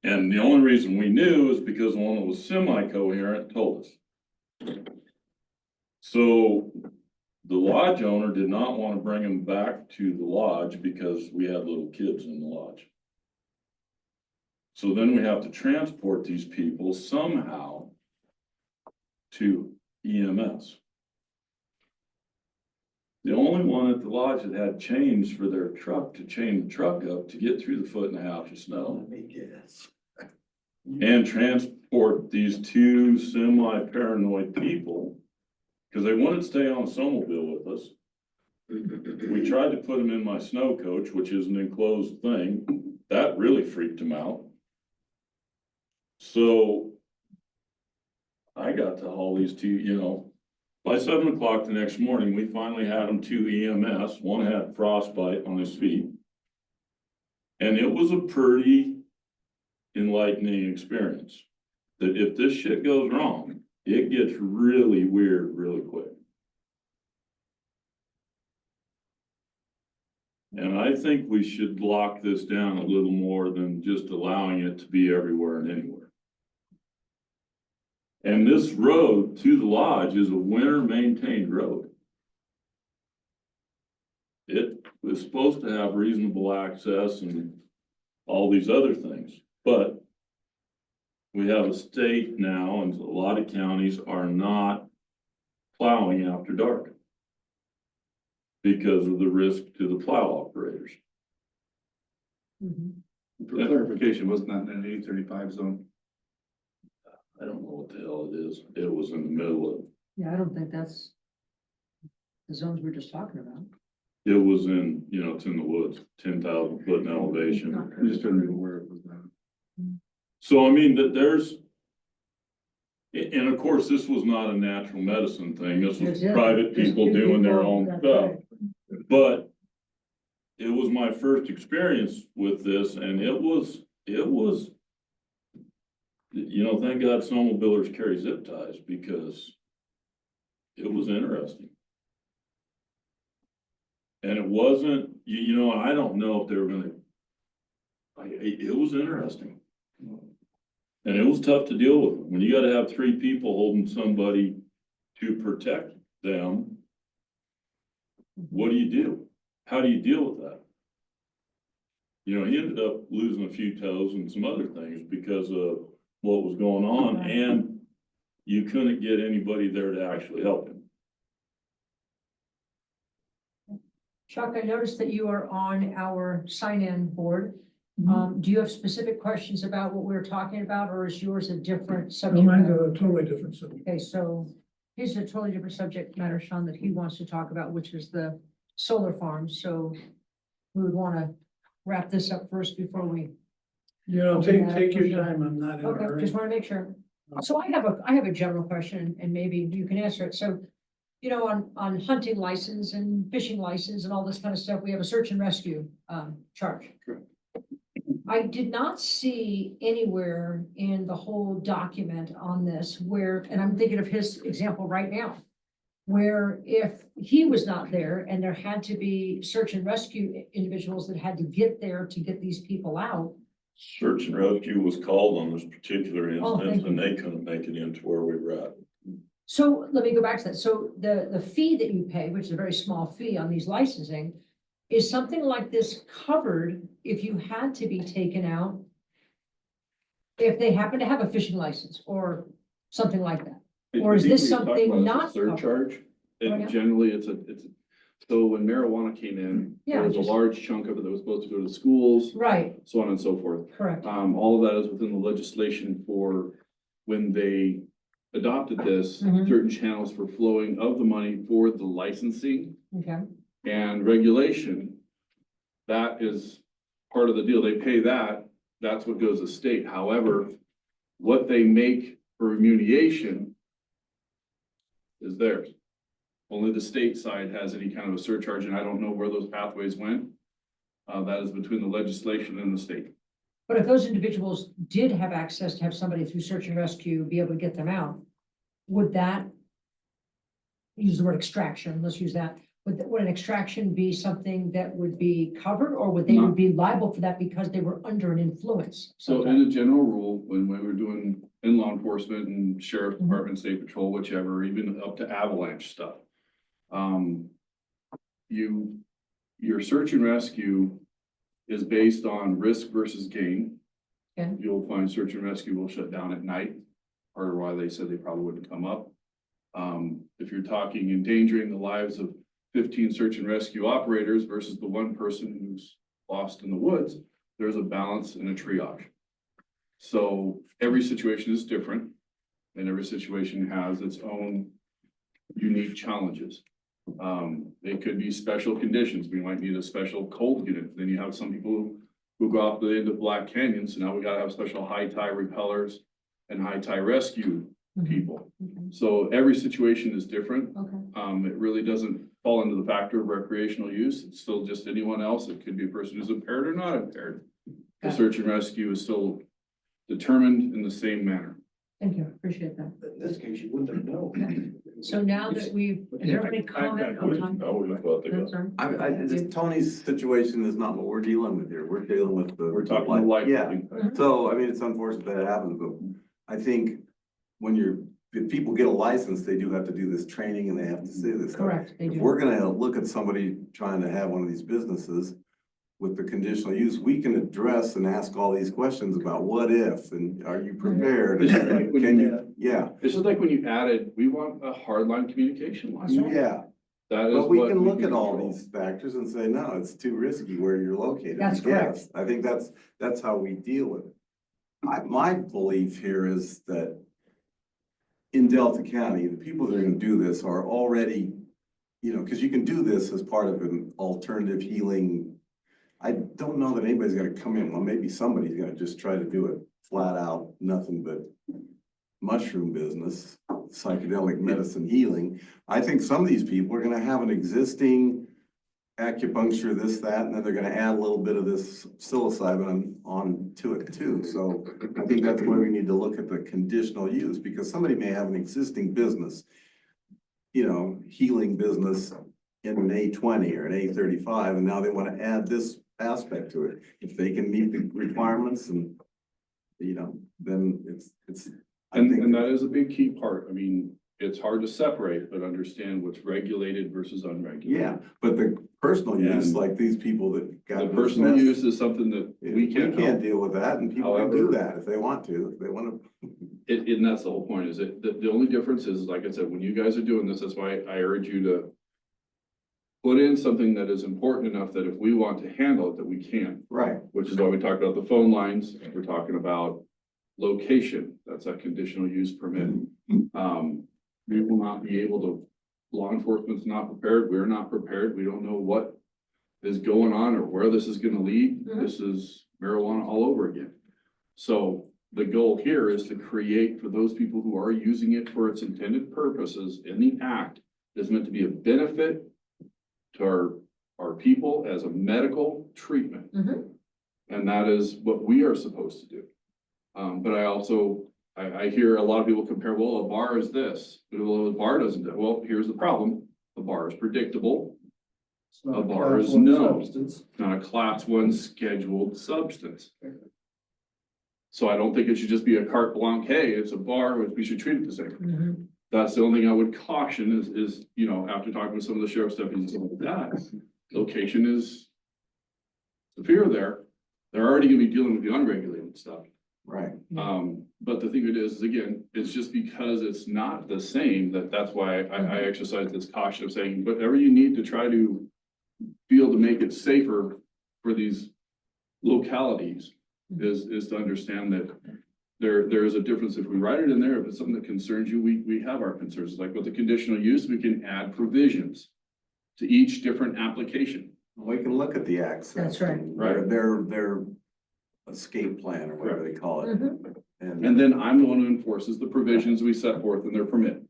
And the only reason we knew is because the one that was semi-coherent told us. So the lodge owner did not want to bring him back to the lodge because we had little kids in the lodge. So then we have to transport these people somehow to EMS. The only one at the lodge that had chains for their truck to chain the truck up to get through the foot and a half of snow. Let me guess. And transport these two semi-paranoid people, because they wouldn't stay on a snowmobile with us. We tried to put them in my snow coach, which is an enclosed thing. That really freaked them out. So I got to haul these two, by 7 o'clock the next morning, we finally had them to EMS. One had frostbite on his feet. And it was a pretty enlightening experience. That if this shit goes wrong, it gets really weird really quick. And I think we should lock this down a little more than just allowing it to be everywhere and anywhere. And this road to the lodge is a winter maintained road. It was supposed to have reasonable access and all these other things, but we have a state now and a lot of counties are not plowing after dark because of the risk to the plow operators. For clarification, wasn't that in an 835 zone? I don't know what the hell it is. It was in the middle of, Yeah, I don't think that's the zones we're just talking about. it was in, it's in the woods, 10,000 foot in elevation. I'm just trying to remember where it was now. So I mean, that there's, and of course, this was not a natural medicine thing. This was Yes, private just people doing their own that's stuff. right. But it was my first experience with this and it was, thank God snowmobilers carry zip ties because it was interesting. And it wasn't, I don't know if they were gonna, it was interesting. And it was tough to deal with. When you gotta have 3 people holding somebody to protect them, what do you do? How do you deal with that? He ended up losing a few toes and some other things because of what was going on, and you couldn't get anybody there to actually help him. Chuck, I noticed that you are on our sign-in board. Do you have specific questions about what we're talking about, or is yours a different subject? Mine's matter? a totally different subject. Okay, so here's a totally different subject matter, Sean, that he wants to talk about, which is the solar farms. So we would want to wrap this up first before we. Take your time, I'm not in a Okay, hurry. just want to make sure. So I have a general question and maybe you can answer it. So, on hunting license and fishing license and all this kind of stuff, we have a search and rescue charge. Correct. I did not see anywhere in the whole document on this where, and I'm thinking of his example right now, where if he was not there and there had to be search and rescue individuals that had to get there to get these people out, Search and rescue was called on this particular Oh, thank instance and they couldn't make it into where we were at. So let me go back to that. So the fee that you pay, which is a very small fee on these licensing, is something like this covered if you had to be taken out? If they happen to have a fishing license or something like that? Or is I think this we talked something about it as a not covered? Surcharge, Oh, yeah? and generally so when marijuana came in, Yeah, there was a just- large chunk of it that was supposed to go to schools, Right, so on and so forth. correct. All of that is within the legislation for when they adopted this, Mhm. certain channels for flowing of the money for the licensing Okay, and regulation. That is part of the deal. They pay that, that's what goes to state. However, what they make for remediation is theirs. Only the state side has any kind of a surcharge, and I don't know where those pathways went. That is between the legislation and the state. but if those individuals did have access to have somebody through search and rescue be able to get them out, would that, use the word extraction, let's use that, would an extraction be something that would be covered, or would they No. would be liable for that because they were under an influence? So in a general rule, when we were doing in law enforcement and sheriff's Mhm. department, state patrol, whichever, even up to avalanche stuff. Your search and rescue is based on risk versus gain. Okay. You'll find search and rescue will shut down at night, part of why they said they probably wouldn't come up. If you're talking endangering the lives of 15 search and rescue operators versus the one person who's lost in the woods, there's a balance and a triage. So every situation is different and every situation has its own unique challenges. It could be special conditions. We might need a special cold unit. Then you have some people who go off the end of Black Canyon. So now we gotta have special high tide repellers and high tide rescue Mhm. people. Okay, So every situation is different. okay, It really doesn't fall into the factor of recreational use. It's still just anyone else. It could be a person who's impaired or not impaired. The Got it. search and rescue is still determined in the same manner. thank you, appreciate that. In this case, you wouldn't have known. So now that we've, is there any comment? on Tom? I would have thought they I'm got. sorry. Tony's situation is not what we're dealing with here. We're dealing with the. We're talking the life. Yeah, Mhm. so, I mean, it's unfortunate that it happens, but I think if people get a license, they do have to do this training and they have to say this stuff. Correct, they If do. we're gonna look at somebody trying to have one of these businesses with the conditional use, we can address and ask all these questions about what if, and are you prepared? It's just like when Can you- you, yeah, It's just like when you added, we want a hardline communication line. That's right. yeah. That is But we what can look at all control. these factors and say, no, it's too risky where you're located. That's correct. Yes, I think that's how we deal with it. My belief here is that in Delta County, the people that are gonna do this are already, because you can do this as part of an alternative healing. I don't know that anybody's gonna come in, well, maybe somebody's gonna just try to do it flat out, nothing but mushroom business, psychedelic medicine healing. I think some of these people are gonna have an existing acupuncture, this, that, and then they're gonna add a little bit of this psilocybin on to it too. So I think that's where we need to look at the conditional use, because somebody may have an existing business, healing business in an A20 or an A35, and now they wanna add this aspect to it. If they can meet the requirements and, then it's. I think And that is a big key part. I mean, it's hard to separate, but understand what's regulated versus unregulated. Yeah, but the personal use, And like these people that got. The this personal mess, use is something that we can't help. deal with that, and people can do However- that if they want to, if they wanna. And that's the whole point, is that the only difference is, like I said, when you guys are doing this, that's why I urge you to put in something that is important enough that if we want to handle it, that we can, Right. which is why we talked about the phone lines. We're talking about location. That's a conditional use permit. We will not be able to, law enforcement's not prepared. We're not prepared. We don't know what is going on or where this is gonna lead. Mhm. This is marijuana all over again. So the goal here is to create for those people who are using it for its intended purposes in the act is meant to be a benefit to our people as a medical treatment. Mhm. And that is what we are supposed to do. But I also, I hear a lot of people compare, well, a bar is this, well, a bar doesn't do. Well, here's the problem. A bar is predictable. It's not A bar class is one no. substance. It's not a class 1 scheduled substance. So I don't think it should just be a carte blanche, hey, it's a bar, we should treat it the same. Mhm. That's the only thing I would caution is, after talking with some of the sheriff's deputies and stuff like that, location is the fear there. They're already gonna be dealing with the unregulated stuff. Right. But the thing it is, again, it's just because it's not the same, that's why I exercise this caution of saying, whatever you need to try to be able to make it safer for these localities is to understand that there is a difference. If we write it in there, if it's something that concerns you, we have our concerns. Like with the conditional use, we can add provisions to each different application. We can look at the access. That's right. and Right. Their escape plan or whatever they call it. Mhm. And then I'm the one who enforces the provisions we set forth in their permit.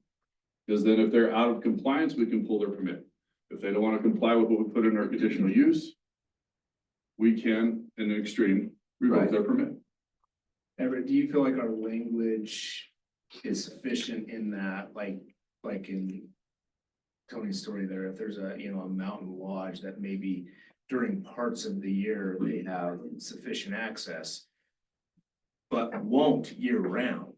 Because then if they're out of compliance, we can pull their permit. If they don't want to comply with what we put in our conditional use, we can, in an extreme, revoke Right. their permit. Everett, do you feel like our language is sufficient in that, like in Tony's story there, if there's a mountain lodge that maybe during parts of the year they have sufficient access, but won't year round?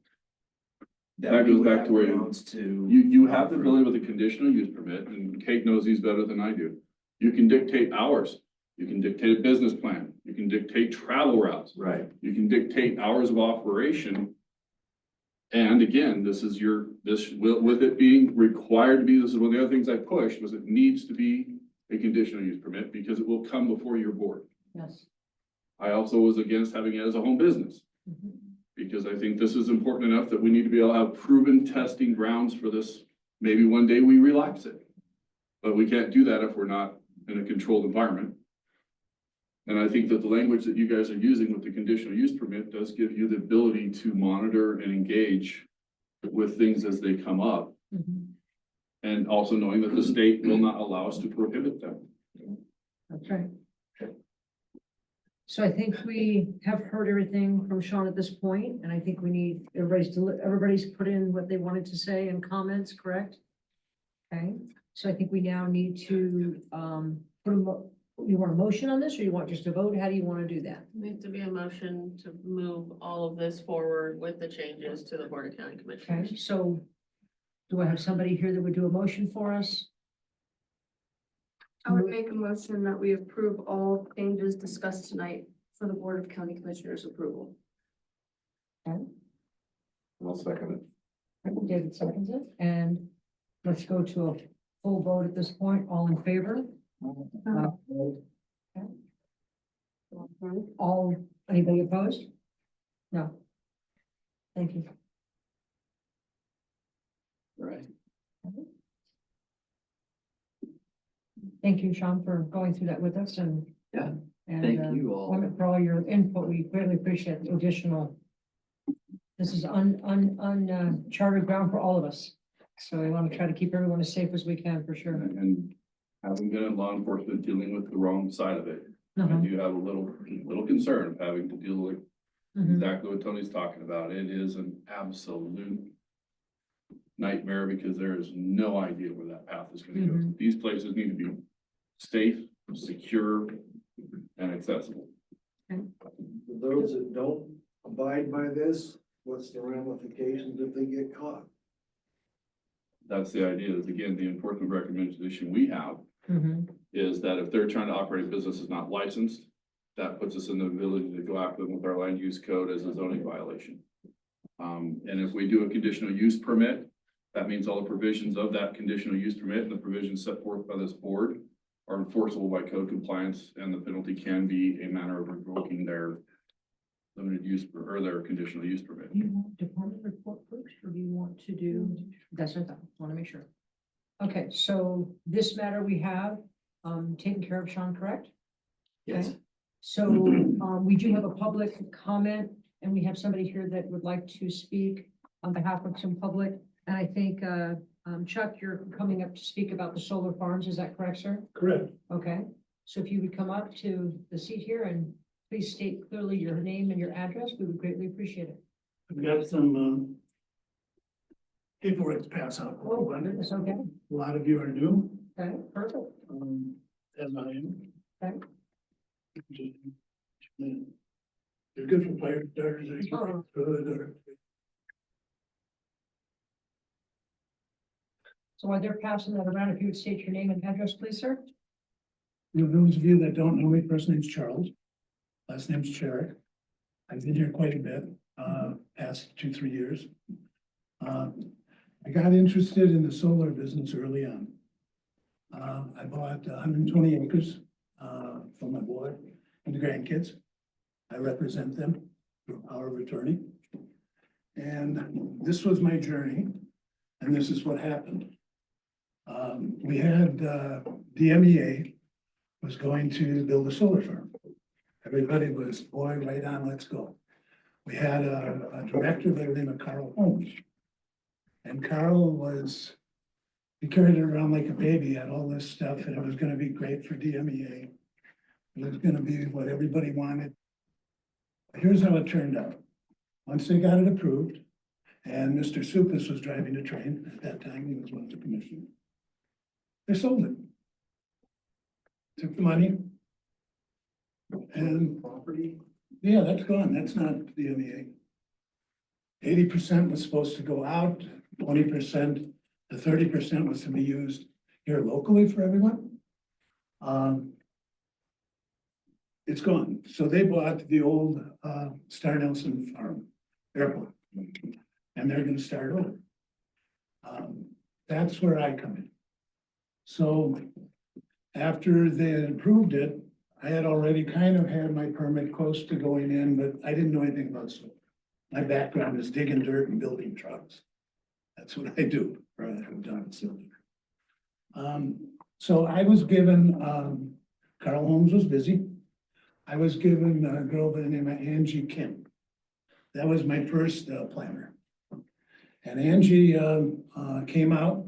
That we goes would back have to where grounds to. You have the ability with a conditional use permit, and Kate knows these better than I do. You can dictate hours. You can dictate a business plan. You can dictate travel routes. Right. You can dictate hours of operation. And again, with it being required to be, this is one of the other things I pushed, was it needs to be a conditional use permit because it will come before your board. Yes. I also was against having it as a home business Mhm. because I think this is important enough that we need to be able to have proven testing grounds for this. Maybe one day we relax it, but we can't do that if we're not in a controlled environment. And I think that the language that you guys are using with the conditional use permit does give you the ability to monitor and engage with things as they come up. Mhm. And also knowing that the state will not allow us to prohibit them. That's right. So I think we have heard everything from Sean at this point, and I think we need everybody's put in what they wanted to say in comments, correct? Okay, so I think we now need to, you want a motion on this, or you want just a vote? How do you want to do that? Needs to be a motion to move all of this forward with the changes to the Board of County Okay, Commissioners. so do I have somebody here that would do a motion for us? I would make a motion that we approve all changes discussed tonight for the Board of County Commissioners approval. I'll second it. David seconds it, and let's go to a full vote at this point. All in favor? Anybody opposed? No. Thank you. Right. Thank you, Sean, for going through that with us and. Yeah, and, thank you all. Clement, for all your input. We greatly appreciate the additional. This is uncharted ground for all of us. So we want to try to keep everyone as safe as we can, for sure. And having been in law enforcement dealing with the wrong side of it, I Uh-huh. do have a little concern of having to deal with Mhm. exactly what Tony's talking about. It is an absolute nightmare because there is no idea where that path is gonna go. Mhm. These places need to be safe, secure, and accessible. For those that don't abide by this, what's the ramifications if they get caught? That's the idea, is again, the enforcement recommendation we have Mhm. is that if they're trying to operate a business that's not licensed, that puts us in the ability to go after them with our land use code as a zoning violation. And if we do a conditional use permit, that means all the provisions of that conditional use permit and the provisions set forth by this board are enforceable by code compliance, and the penalty can be a manner of revoking their limited use or their conditional use permit. Do you want department report first, or do you want to do, that's what I thought, want to make sure. Okay, so this matter we have, taken care of, Sean, correct? Yes. Okay. So, we do have a public comment, and we have somebody here that would like to speak on behalf of some public. And I think, Chuck, you're coming up to speak about the solar farms, is that correct, sir? Correct. Okay, so if you would come up to the seat here and please state clearly your name and your address, we would greatly appreciate it. I've got some, paperwork to pass out. Oh, goodness, okay, A lot of you are new, okay, perfect. as I am. Okay. Just- They're good for fire starters, they're good, or So while they're passing that around, if you would state your name and address, please, sir. For those of you that don't know me, first name's Charles, last name's Cherrick. I've been here quite a bit, past 2-3 years. I got interested in the solar business early on. I bought 120 acres, for my boy and the grandkids. I represent them through power of attorney. And this was my journey, and this is what happened. We had, DMEA was going to build a solar farm. Everybody was, boy, right on, let's go. We had a director by the name of Carl Holmes. And Carl was, he carried it around like a baby, had all this stuff, and it was gonna be great for DMEA. It was gonna be what everybody wanted. Here's how it turned out. Once they got it approved, and Mr. Supis was driving the train, at that time, he was one of the commissioners. They sold it. Took the money. And Property, yeah, that's gone. That's not DMEA. 80% was supposed to go out, 20%, the 30% was to be used here locally for everyone. It's gone. So they bought the old Star Nelson Farm Airport, and they're gonna start over. That's where I come in. So after they had approved it, I had already kind of had my permit close to going in, but I didn't know anything about solar. My background is digging dirt and building trucks. That's what I do, or I have done solar. So I was given, Carl Holmes was busy. I was given a girl by the name of Angie Kim. That was my first planner. And Angie came out.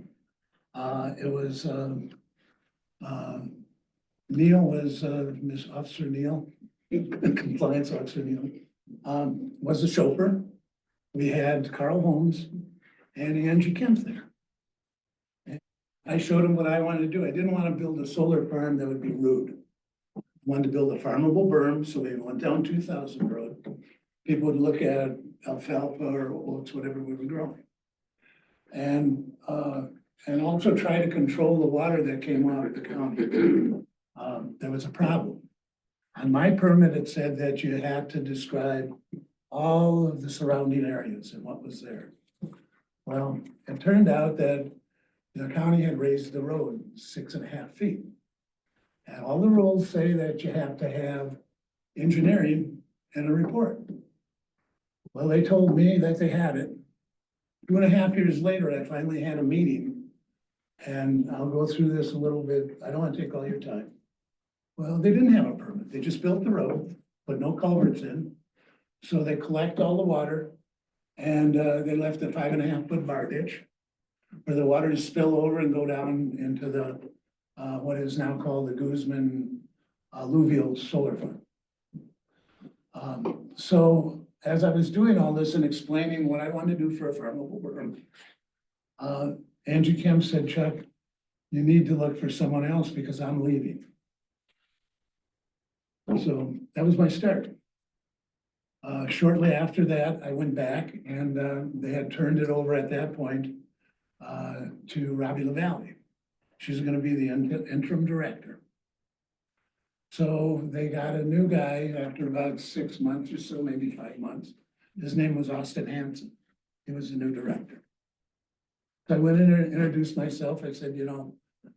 It was Neil was Miss Officer Neil, Compliance Officer Neil, was the chauffeur. We had Carl Holmes and Angie Kemp there. And I showed him what I wanted to do. I didn't want to build a solar farm that would be rude. I wanted to build a farmable berm, so we went down 2000 Road. People would look at alfalfa or oats, whatever we were growing. And also try to control the water that came out of the county. There was a problem. On my permit, it said that you had to describe all of the surrounding areas and what was there. Well, it turned out that the county had raised the road 6.5 feet. And all the rules say that you have to have engineering and a report. Well, they told me that they had it. 2.5 years later, I finally had a meeting. And I'll go through this a little bit. I don't want to take all your time. Well, they didn't have a permit. They just built the road, put no culverts in. So they collect all the water and they left a 5.5 foot bar ditch where the water is spill over and go down into the what is now called the Guzman Alluvial Solar Farm. So as I was doing all this and explaining what I wanted to do for a farmable berm, Angie Kemp said, Chuck, you need to look for someone else because I'm leaving. So that was my start. Shortly after that, I went back and they had turned it over at that point to Robbie LaValle. She's going to be the interim director. So they got a new guy after about 6 months or so, maybe 5 months. His name was Austin Hanson. He was the new director. So I went in and introduced myself. I said, you know,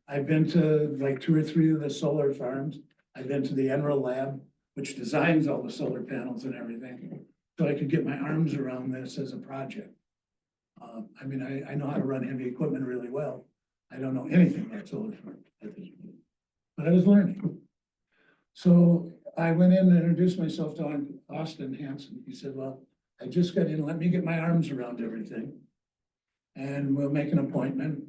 I've been to like 2 or 3 of the solar farms. I've been to the Enra lab, which designs all the solar panels and everything. So I could get my arms around this as a project. I mean, I know how to run heavy equipment really well. I don't know anything about solar farms at this point, but I was learning. So I went in and introduced myself to Austin Hanson. He said, well, I just got in, let me get my arms around everything. And we'll make an appointment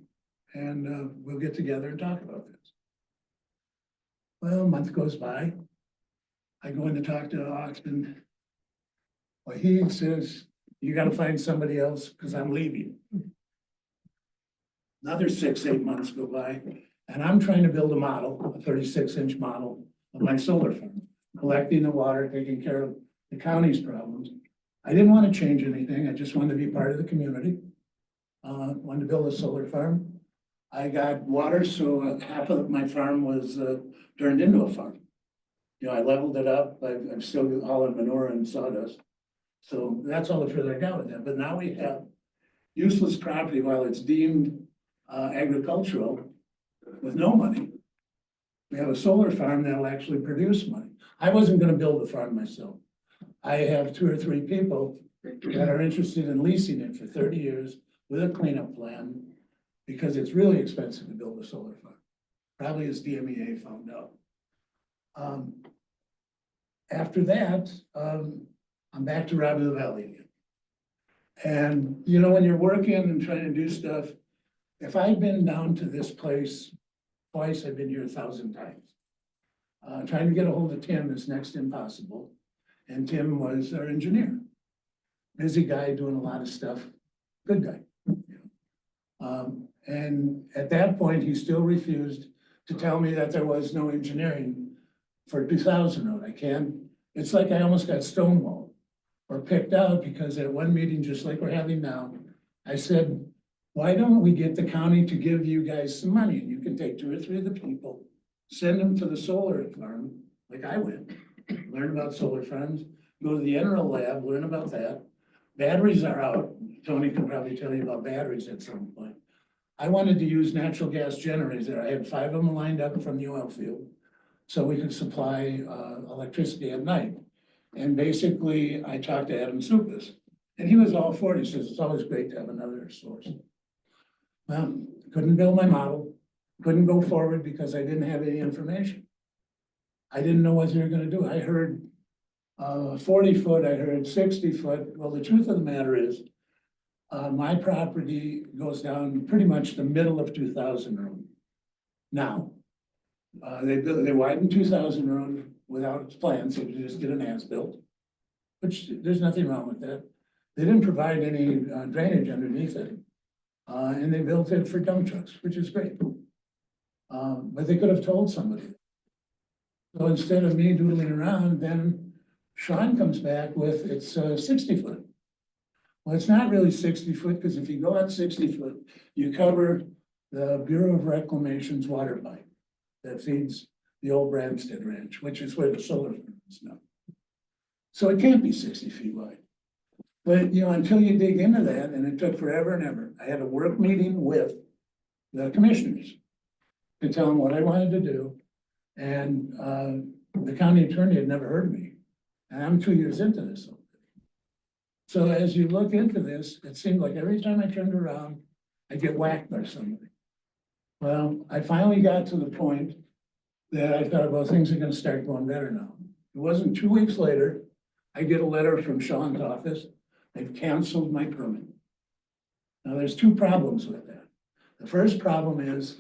and we'll get together and talk about this. Well, a month goes by. I go in to talk to Austin. Well, he says, you gotta find somebody else because I'm leaving. Another 6-8 months go by and I'm trying to build a model, a 36-inch model of my solar farm, collecting the water, taking care of the county's problems. I didn't want to change anything. I just wanted to be part of the community. Wanted to build a solar farm. I got water, so half of my farm was turned into a farm. You know, I leveled it up. I'm still hauling manure and sawdust. So that's all the further I got with that. But now we have useless property while it's deemed agricultural with no money. We have a solar farm that'll actually produce money. I wasn't gonna build the farm myself. I have 2 or 3 people that are interested in leasing it for 30 years with a cleanup plan, because it's really expensive to build a solar farm. Probably as DMEA found out. After that, I'm back to Robbie the Valley again. And you know, when you're working and trying to do stuff, if I've been down to this place twice, I've been here 1,000 times. Trying to get a hold of Tim is next to impossible. And Tim was our engineer. Busy guy doing a lot of stuff, good guy. And at that point, he still refused to tell me that there was no engineering for 2000 road. It's like I almost got stonewalled or picked out, because at one meeting, just like we're having now, I said, why don't we get the county to give you guys some money, and you can take 2 or 3 of the people, send them to the solar farm, like I went, learn about solar farms, go to the Enel lab, learn about that. Batteries are out. Tony can probably tell you about batteries at some point. I wanted to use natural gas generators there. I had 5 of them lined up from the oil field, so we could supply electricity at night. And basically, I talked to Adam Supis, and he was all for it. He says, it's always great to have another source. Well, couldn't build my model, couldn't go forward because I didn't have any information. I didn't know what they were gonna do. I heard 40 foot, I heard 60 foot. Well, the truth of the matter is, my property goes down pretty much the middle of 2000 road. Now, they widened 2000 road without plans, so they just did an as-built, which there's nothing wrong with that. They didn't provide any drainage underneath it. And they built it for dump trucks, which is great. But they could have told somebody. So instead of me doodling around, then Sean comes back with, it's 60 foot. Well, it's not really 60 foot, because if you go out 60 foot, you cover the Bureau of Reclamation's water pipe that feeds the old Branstead Ranch, which is where the solar farm is now. So it can't be 60 feet wide. But, you know, until you dig into that, and it took forever and ever, I had a work meeting with the commissioners to tell them what I wanted to do. And the county attorney had never heard of me. And I'm 2 years into this. So as you look into this, it seemed like every time I turned around, I get whacked by somebody. Well, I finally got to the point that I thought, well, things are gonna start going better now. It wasn't 2 weeks later, I get a letter from Sean's office. They've canceled my permit. Now, there's 2 problems with that. The first problem is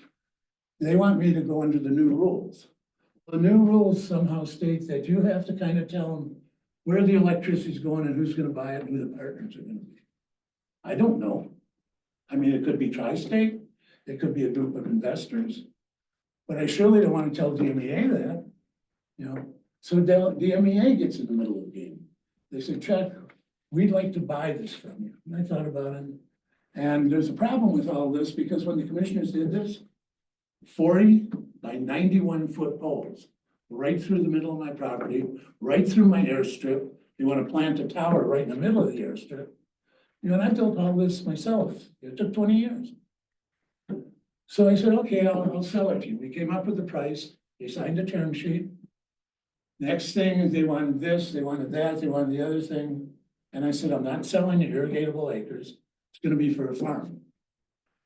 they want me to go under the new rules. The new rules somehow state that you have to kind of tell them where the electricity is going and who's gonna buy it and who the partners are gonna be. I don't know. I mean, it could be Tri-State, it could be a group of investors, but I surely don't want to tell DMEA that, you know. So DMEA gets in the middle of the game. They said, Chuck, we'd like to buy this from you. And I thought about it. And there's a problem with all this, because when the commissioners did this, 40 by 91 foot poles, right through the middle of my property, right through my airstrip. They want to plant a tower right in the middle of the airstrip. You know, and I built all this myself. It took 20 years. So I said, okay, I'll sell it to you. We came up with the price. They signed a term sheet. Next thing is they wanted this, they wanted that, they wanted the other thing. And I said, I'm not selling you irrigatable acres. It's gonna be for a farm.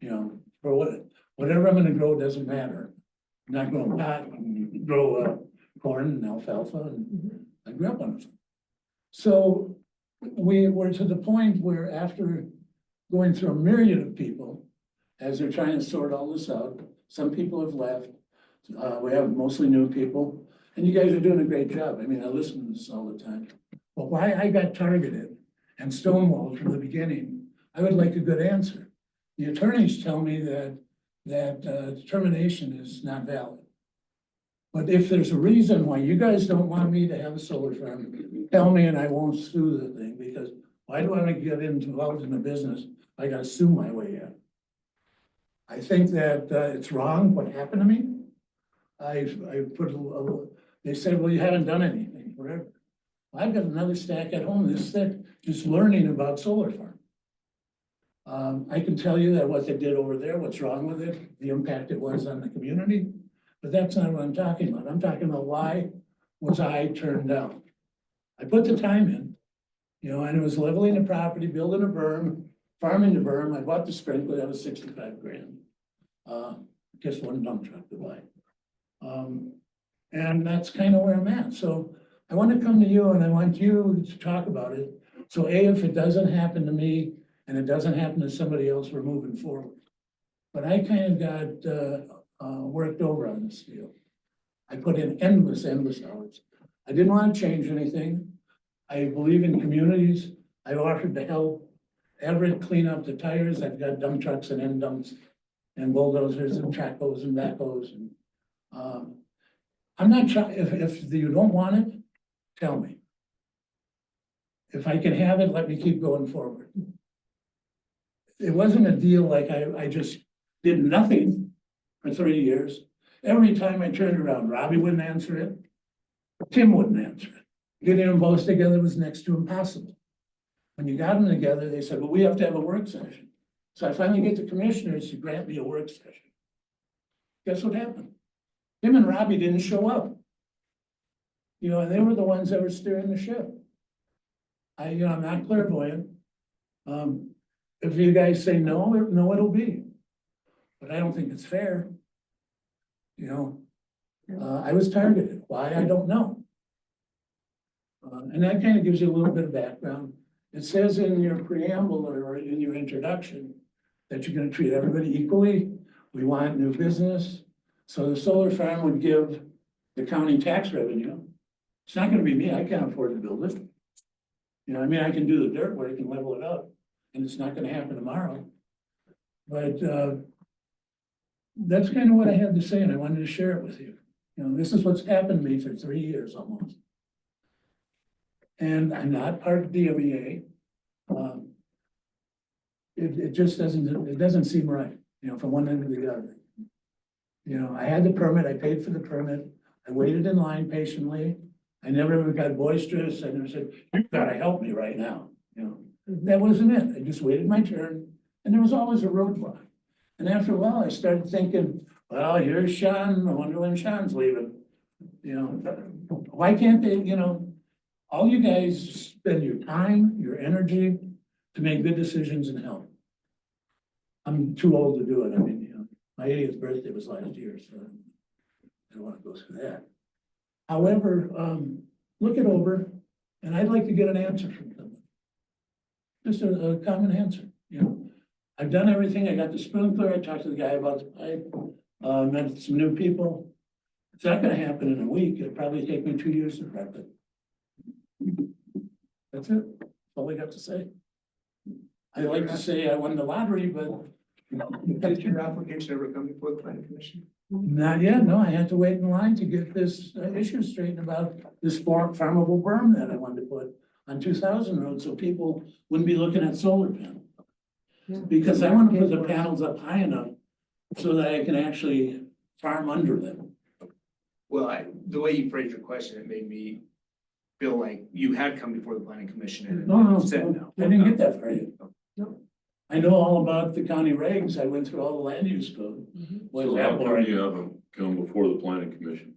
You know, for whatever I'm gonna grow doesn't matter. I'm not growing pot, I'm grow corn and alfalfa, and I grew up on it. So we were to the point where, after going through a myriad of people, as they're trying to sort all this out, some people have left. We have mostly new people, and you guys are doing a great job. I mean, I listen to this all the time. But why I got targeted and stonewalled from the beginning, I would like a good answer. The attorneys tell me that determination is not valid. But if there's a reason why you guys don't want me to have a solar farm, tell me and I won't sue the thing, because why do I want to get involved in the business? I gotta sue my way in. I think that, it's wrong what happened to me. I put they said, well, you haven't done anything, whatever. I've got another stack at home, this thick, just learning about solar farm. I can tell you that what they did over there, what's wrong with it, the impact it was on the community, but that's not what I'm talking about. I'm talking about why was I turned down? I put the time in, you know, and it was leveling the property, building a berm, farming the berm. I bought the sprinkler, that was 65 grand. Just one dump truck to buy. And that's kind of where I'm at. So I want to come to you and I want you to talk about it. So if it doesn't happen to me and it doesn't happen to somebody else, we're moving forward. But I kind of got worked over on this deal. I put in endless hours. I didn't want to change anything. I believe in communities. I offered to help Everett clean up the tires. I've got dump trucks and end dumps and bulldozers and trackhoes and backhoes. And I'm not trying, if you don't want it, tell me. If I can have it, let me keep going forward. It wasn't a deal like I just did nothing for 3 years. Every time I turned around, Robbie wouldn't answer it. Tim wouldn't answer it. Getting them both together was next to impossible. When you got them together, they said, well, we have to have a work session. So I finally get the commissioners to grant me a work session. Guess what happened? Tim and Robbie didn't show up. You know, and they were the ones that were steering the ship. I'm not clairvoyant. If you guys say no, no, it'll be. But I don't think it's fair. You know, I was targeted. Why? I don't know. And that kind of gives you a little bit of background. It says in your preamble or in your introduction that you're gonna treat everybody equally. We want new business. So the solar farm would give the county tax revenue. It's not gonna be me. I can't afford to build it. You know, I mean, I can do the dirt work and level it up, and it's not gonna happen tomorrow. But that's kind of what I had to say, and I wanted to share it with you. You know, this is what's happened to me for 3 years almost. And I'm not part of DOEA. It just doesn't seem right, you know, from one end to the other. You know, I had the permit, I paid for the permit, I waited in line patiently. I never ever got boisterous, I never said, you've gotta help me right now, you know. That wasn't it, I just waited my turn, and there was always a roadblock. And after a while, I started thinking, well, here's Sean, I wonder when Sean's leaving. You know, why can't they, you know, all you guys spend your time, your energy to make good decisions and help. I'm too old to do it. I mean, you know, my 80th birthday was last year, so I don't want to go through that. However, look it over, and I'd like to get an answer from them. Just a common answer, you know. I've done everything. I got the sprinkler. I talked to the guy about the pipe, met some new people. It's not gonna happen in a week. It'll probably take me 2 years to prep it. That's it. That's all I got to say. I like to say I won the lottery, but Did your application ever come before the planning commission? not yet. No, I had to wait in line to get this issue straightened about this farmable berm that I wanted to put on 2000 Road, so people wouldn't be looking at solar panels. Because I want to put the panels up high enough so that I can actually farm under them. Well, the way you phrased your question, it made me feel like you had come before the planning commission and No, said no. I didn't get that far yet. I know all about the county regs. I went through all the land use code. Was So that how come boring? you haven't come before the planning commission?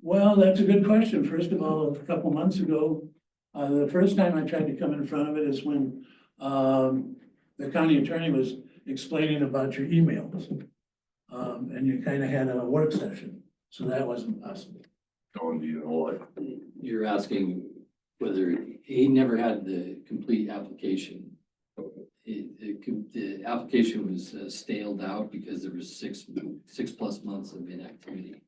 Well, that's a good question. First of all, a couple months ago, the first time I tried to come in front of it is when the county attorney was explaining about your emails. And you kind of had a work session, so that wasn't possible. Don, do you know what? You're asking whether he never had the complete application. The application was staled out because there was six plus months of inactivity.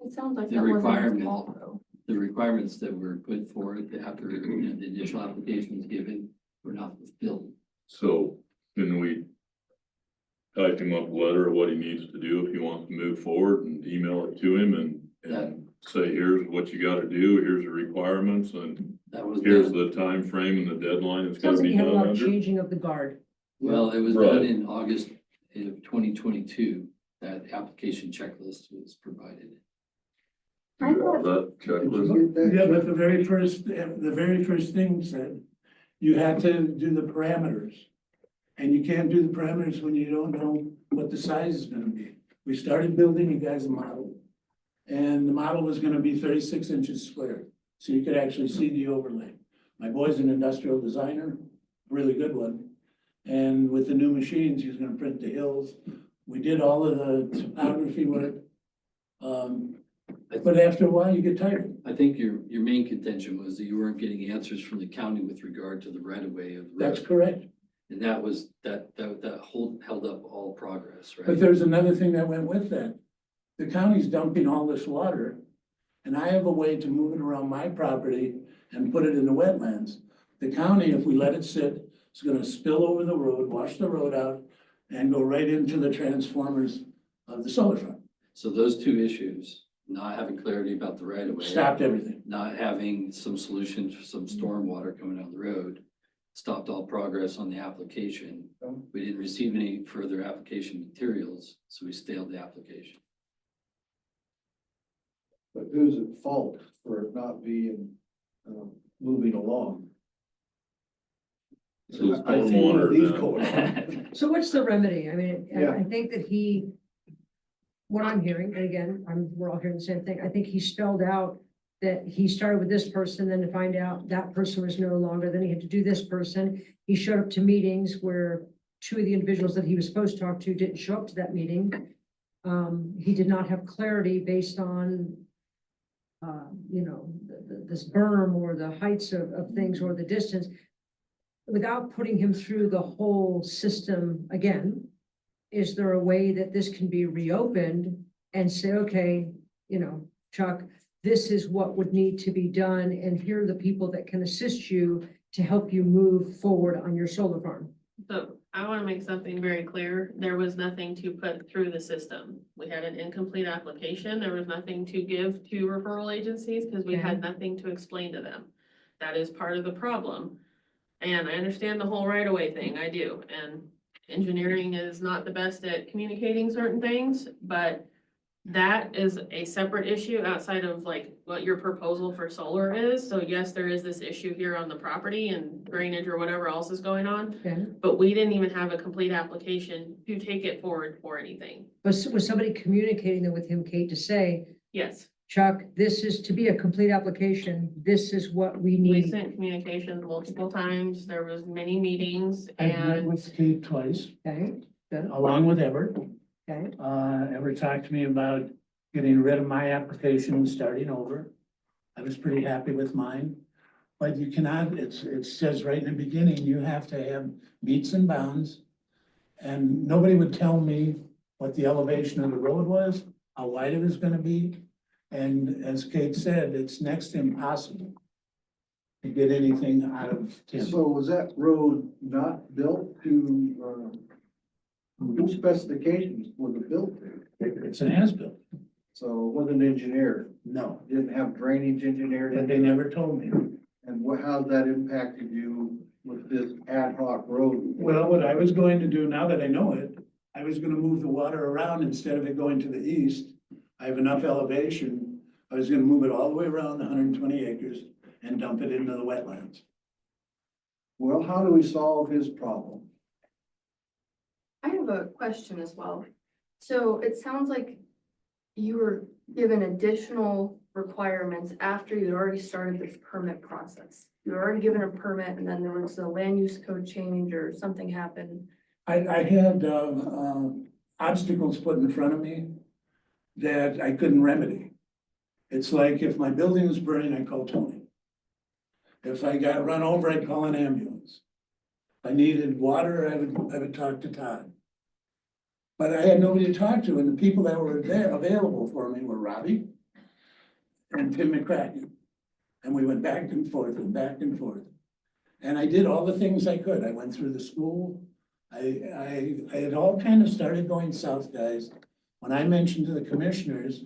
It sounds like The that wasn't his requirement. fault though. The requirements that were put forward after the initial application was given were not fulfilled. So, can we type him up a letter or what he needs to do if he wants to move forward and email it to him and say, here's what you gotta do, here's the requirements, and That was here's done, the time frame and the deadline it's Sounds gotta like be you had a done lot of under. changing of the guard. well, it was Right. done in August of 2022. That application checklist was provided. I thought- That Did you checklist, get that? Yeah, but the very first thing said, you had to do the parameters. And you can't do the parameters when you don't know what the size is gonna be. We started building you guys a model. And the model was gonna be 36 inches square, so you could actually see the overlay. My boy's an industrial designer, really good one. And with the new machines, he's gonna print the hills. We did all of the topography work. But after a while, you get tired. I think your main contention was that you weren't getting answers from the county with regard to the right of way of the That's road. correct. And that was, that held up all progress, right? But there's another thing that went with that. The county's dumping all this water, and I have a way to move it around my property and put it in the wetlands. The county, if we let it sit, is gonna spill over the road, wash the road out, and go right into the transformers of the solar farm. So those two issues, not having clarity about the right of way. Stopped everything. Not having some solution for some stormwater coming down the road, stopped all progress on the application. We didn't receive any further application materials, so we stalled the application. But who's at fault for it not being, moving along? So I see one of these stormwater, going on. So what's the remedy? I mean, Yeah. I think that what I'm hearing, and again, we're all hearing the same thing, I think he spelled out that he started with this person, then to find out that person was no longer, then he had to do this person. He showed up to meetings where two of the individuals that he was supposed to talk to didn't show up to that meeting. He did not have clarity based on, this berm or the heights of things or the distance. Without putting him through the whole system again, is there a way that this can be reopened and say, okay, Chuck, this is what would need to be done, and here are the people that can assist you to help you move forward on your solar farm? So I want to make something very clear. There was nothing to put through the system. We had an incomplete application. There was nothing to give to referral agencies because we had nothing to explain to them. That is part of the problem. And I understand the whole right-of-way thing, I do. And engineering is not the best at communicating certain things, but that is a separate issue outside of like what your proposal for solar is. So yes, there is this issue here on the property and drainage or whatever else is going on. Okay, But we didn't even have a complete application to take it forward for anything. was somebody communicating with him, Kate, to say, Yes, Chuck, this is to be a complete application, this is what we we need? sent communications multiple times. There was many meetings I've met and with Steve twice, Okay, good, along with Everett. okay, Everett talked to me about getting rid of my application and starting over. I was pretty happy with mine. But you cannot, it says right in the beginning, you have to have meets and bounds. And nobody would tell me what the elevation of the road was, how wide it was gonna be. And as Kate said, it's next to impossible to get anything out of Tim. So was that road not built to, whose specifications was it built to? It's an as-built. So it wasn't engineered, No, didn't have drainage engineered, but they in it? never told me. And how's that impacted you with this ad hoc road? Well, what I was going to do, now that I know it, I was gonna move the water around instead of it going to the east. I have enough elevation, I was gonna move it all the way around the 120 acres and dump it into the wetlands. Well, how do we solve his problem? I have a question as well. So it sounds like you were given additional requirements after you'd already started this permit process. You were already given a permit and then there was a land use code change or something happened. I had, obstacles put in front of me that I couldn't remedy. It's like if my building was burning, I call Tony. If I got run over, I'd call an ambulance. If I needed water, I would talk to Todd. But I had nobody to talk to, and the people that were there available for me were Robbie and Tim McCracken. And we went back and forth and back and forth. And I did all the things I could. I went through the school, it all kind of started going south, guys. When I mentioned to the commissioners,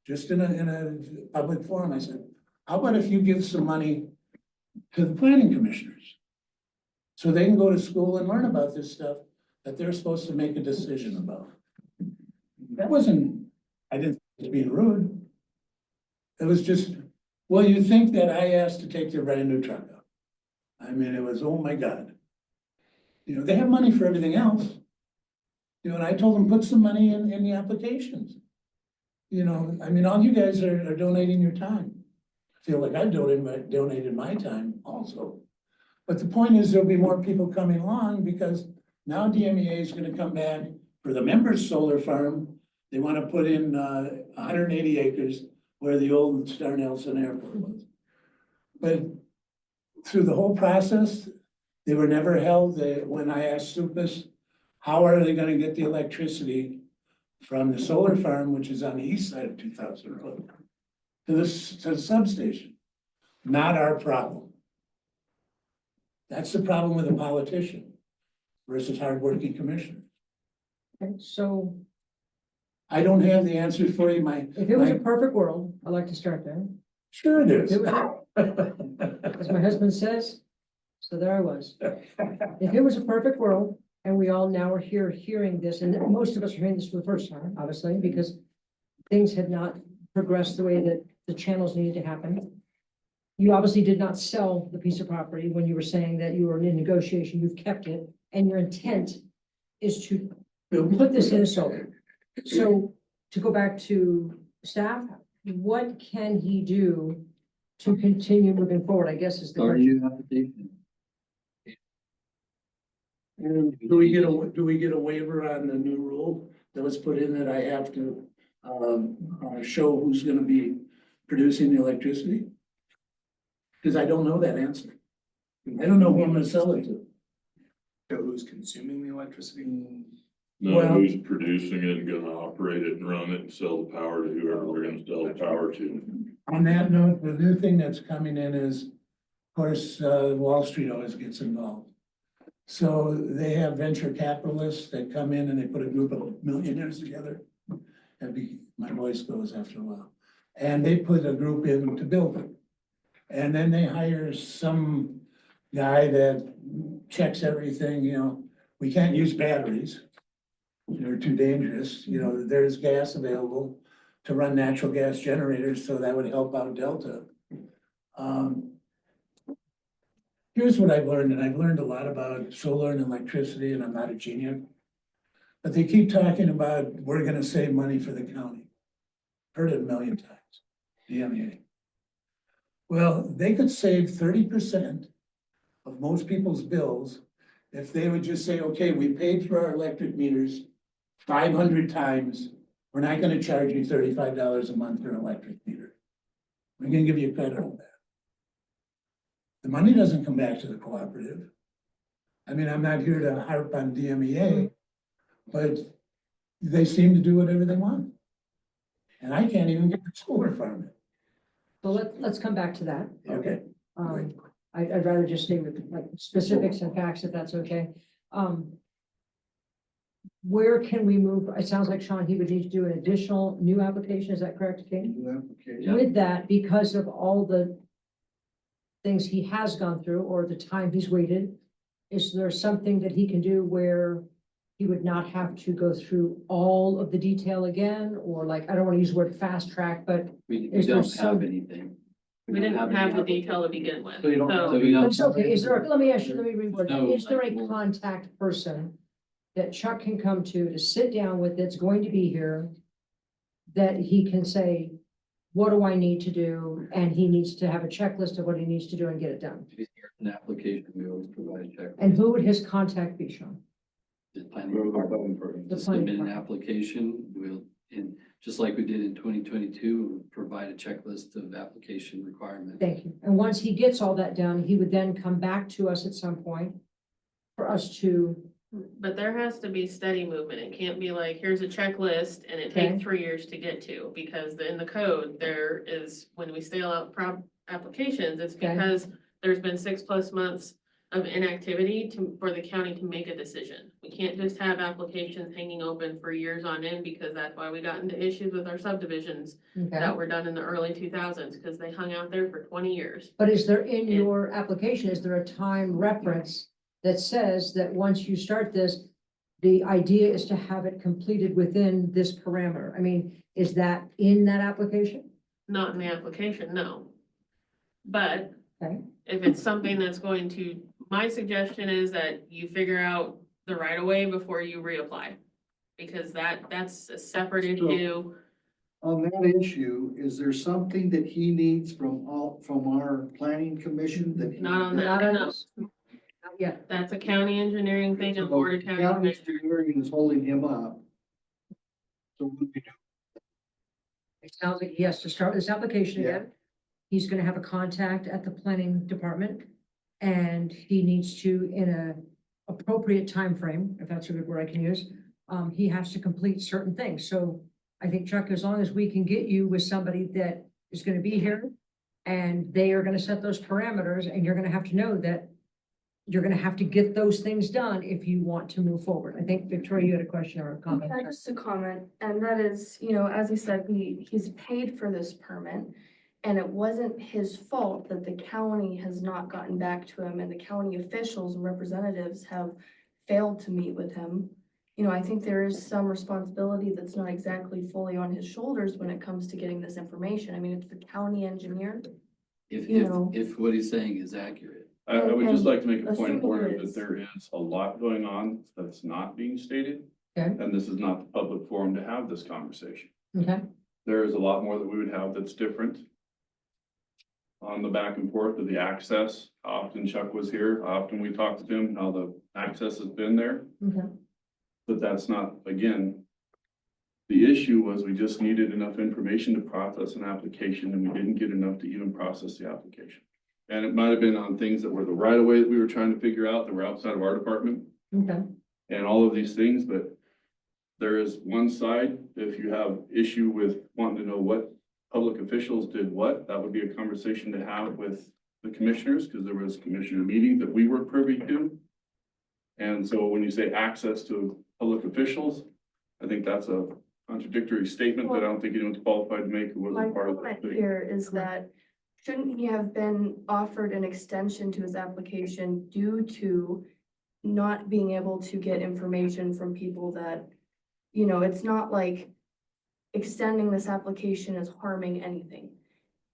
just in a public forum, I said, how about if you give some money to the planning commissioners? So they can go to school and learn about this stuff that they're supposed to make a decision about. That wasn't, I didn't think it was being rude. It was just, well, you think that I asked to take their brand new truck out. I mean, it was, oh my God. You know, they have money for everything else. You know, and I told them, put some money in the applications. You know, I mean, all you guys are donating your time. I feel like I've donated my time also. But the point is, there'll be more people coming along because now DMEA is gonna come back for the members solar farm. They wanna put in 180 acres where the old Star Nelson Airport was. But through the whole process, they were never held. When I asked Supus, how are they gonna get the electricity from the solar farm, which is on the east side of 2000 Road, to the substation? Not our problem. That's the problem with a politician versus hardworking commissioner. Okay, so I don't have the answer for you, if it was a perfect world, I'd like to start there. Sure it is. As my husband says, so there I was. If it was a perfect world, and we all now are here hearing this, and most of us are hearing this for the first time, obviously, because things had not progressed the way that the channels needed to happen. You obviously did not sell the piece of property when you were saying that you were in negotiation, you've kept it, and your intent is to put this in a solar. So to go back to staff, what can he do to continue moving forward, I guess is the Start a question. new application. Do we get a waiver on the new rule that was put in that I have to show who's gonna be producing the electricity? Because I don't know that answer. I don't know who I'm gonna sell it to. So who's consuming the electricity? No, Well- who's producing it and gonna operate it and run it and sell the power to whoever we're gonna sell the power to. On that note, the new thing that's coming in is, of course, Wall Street always gets involved. So they have venture capitalists that come in and they put a group of millionaires together. My voice goes after a while. And they put a group in to build it. And then they hire some guy that checks everything, you know, we can't use batteries. They're too dangerous, you know, there's gas available to run natural gas generators, so that would help out Delta. Here's what I've learned, and I've learned a lot about solar and electricity, and I'm not a genius. But they keep talking about, we're gonna save money for the county. Heard it a million times, DMEA. Well, they could save 30% of most people's bills if they would just say, okay, we paid for our electric meters 500 times. We're not gonna charge you $35 a month for an electric meter. We're gonna give you credit on that. The money doesn't come back to the cooperative. I mean, I'm not here to harp on DMEA, but they seem to do whatever they want. And I can't even get the solar farm. So let's come back to that. Okay. I'd rather just stay with like specifics and facts, if that's okay. Where can we move? It sounds like Sean, he would need to do an additional new application, is that correct, Kate? New application. Yeah. With that, because of all the things he has gone through or the time he's waited, is there something that he can do where he would not have to go through all of the detail again? Or like, I don't want to use the word fast track, but We Is there don't some- have anything. We didn't don't have the any detail to begin with. So you don't have- So we don't. it's okay. Is there, let me ask you, let me reword that. No, Is there a like, contact person that Chuck can come to sit down with that's going to be here? That he can say, what do I need to do? And he needs to have a checklist of what he needs to do and get it done. If he's here in an application, we always provide a check. And who would his contact be, Sean? The planning department. The Just planning submit an department. application, we'll, and just like we did in 2022, provide a checklist of application requirements. Thank you. And once he gets all that done, he would then come back to us at some point for us to, But there has to be steady movement. It can't be like, here's a checklist and it Okay. takes 3 years to get to, because in the code, there is, when we stale out applications, it's Okay. because there's been 6+ months of inactivity for the county to make a decision. We can't just have applications hanging open for years on end, because that's why we got into issues with our subdivisions Okay, that were done in the early 2000s, because they hung out there for 20 years. but is there in your application, is there a time reference that says that once you start this, the idea is to have it completed within this parameter? I mean, is that in that application? Not in the application, no. But Okay. if it's something that's going to, my suggestion is that you figure out the right of way before you reapply. Because that's a separate So- issue. On that issue, is there something that he needs from our planning commission that? he- Not on that. Not on no. this? Not yet. That's a county engineering thing and Board of County County Commissioners. engineering is holding him up. So what do we do? It sounds like he has to start this application Yeah. again. He's gonna have a contact at the planning department. And he needs to, in a appropriate time frame, if that's a good word I can use, he has to complete certain things. So I think, Chuck, as long as we can get you with somebody that is gonna be here and they are gonna set those parameters, and you're gonna have to know that you're gonna have to get those things done if you want to move forward. I think, Victoria, you had a question or a comment. Yeah, just a comment, and that is, as he said, he's paid for this permit. And it wasn't his fault that the county has not gotten back to him, and the county officials and representatives have failed to meet with him. I think there is some responsibility that's not exactly fully on his shoulders when it comes to getting this information. I mean, it's the county engineer. If, You know. if what he's saying is accurate. I would just And like to make a point of assuming order it that is. there is a lot going on that's not being stated. Okay. And this is not the public forum to have this conversation. Okay, There is a lot more that we would have that's different. On the back and forth of the access, how often Chuck was here, how often we talked to him, how the access has been there. okay. But that's not, again, the issue was we just needed enough information to process an application, and we didn't get enough to even process the application. And it might have been on things that were the right of way that we were trying to figure out that were outside of our department Okay, and all of these things, but there is one side, if you have issue with wanting to know what public officials did what, that would be a conversation to have with the commissioners, because there was commissioner meeting that we were privy to. And so when you say access to public officials, I think that's a contradictory statement that I don't think anyone's qualified to make who My wasn't part of the comment thing. here is that shouldn't he have been offered an extension to his application due to not being able to get information from people that, it's not like extending this application is harming anything.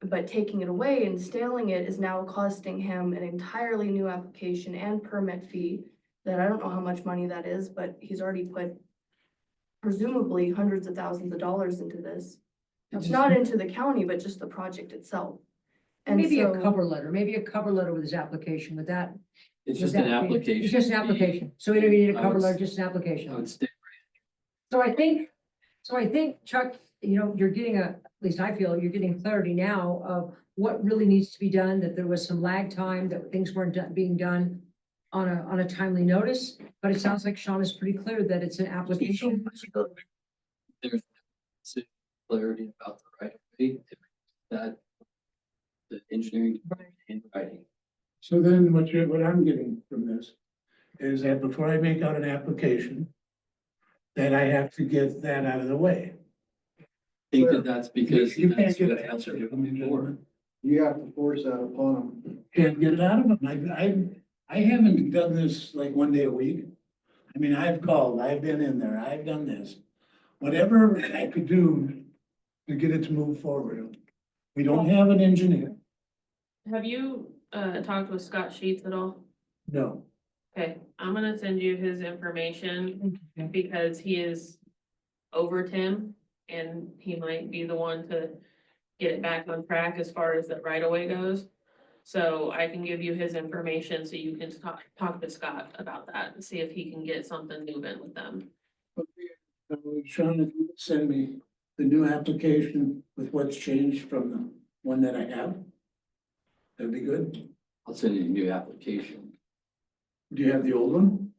But taking it away and staling it is now costing him an entirely new application and permit fee that I don't know how much money that is, but he's already put presumably hundreds of thousands of dollars into this. It's not into the county, but just the project itself. And maybe a so- cover letter with his application, with that. It's would just an that be- application. It's just an application, so we don't need a I cover would- letter, just an I application. would stay. So I think, Chuck, you're getting at least I feel you're getting clarity now of what really needs to be done, that there was some lag time, that things weren't being done on a timely notice, but it sounds like Sean is pretty clear that it's an application. There's clarity about the right of way, that the engineering department in writing. So then what I'm getting from this is that before I make out an application, that I have to get that out of the way. I think that that's because. You can't that's get what an that's answer what from me, before. gentlemen. You have to force that upon them. Can't get it out of them. I haven't done this like one day a week. I mean, I've called, I've been in there, I've done this. Whatever I could do to get it to move forward. We don't have an engineer. Have you, talked with Scott Sheets at all? No. Okay, I'm gonna send you his information because he is over Tim and he might be the one to get it back on track as far as the right of way goes. So I can give you his information so you can talk to Scott about that and see if he can get something moving with them. Sean, if you would send me the new application with what's changed from the one that I have, that'd be good. I'll send you a new application. Do you have the old one?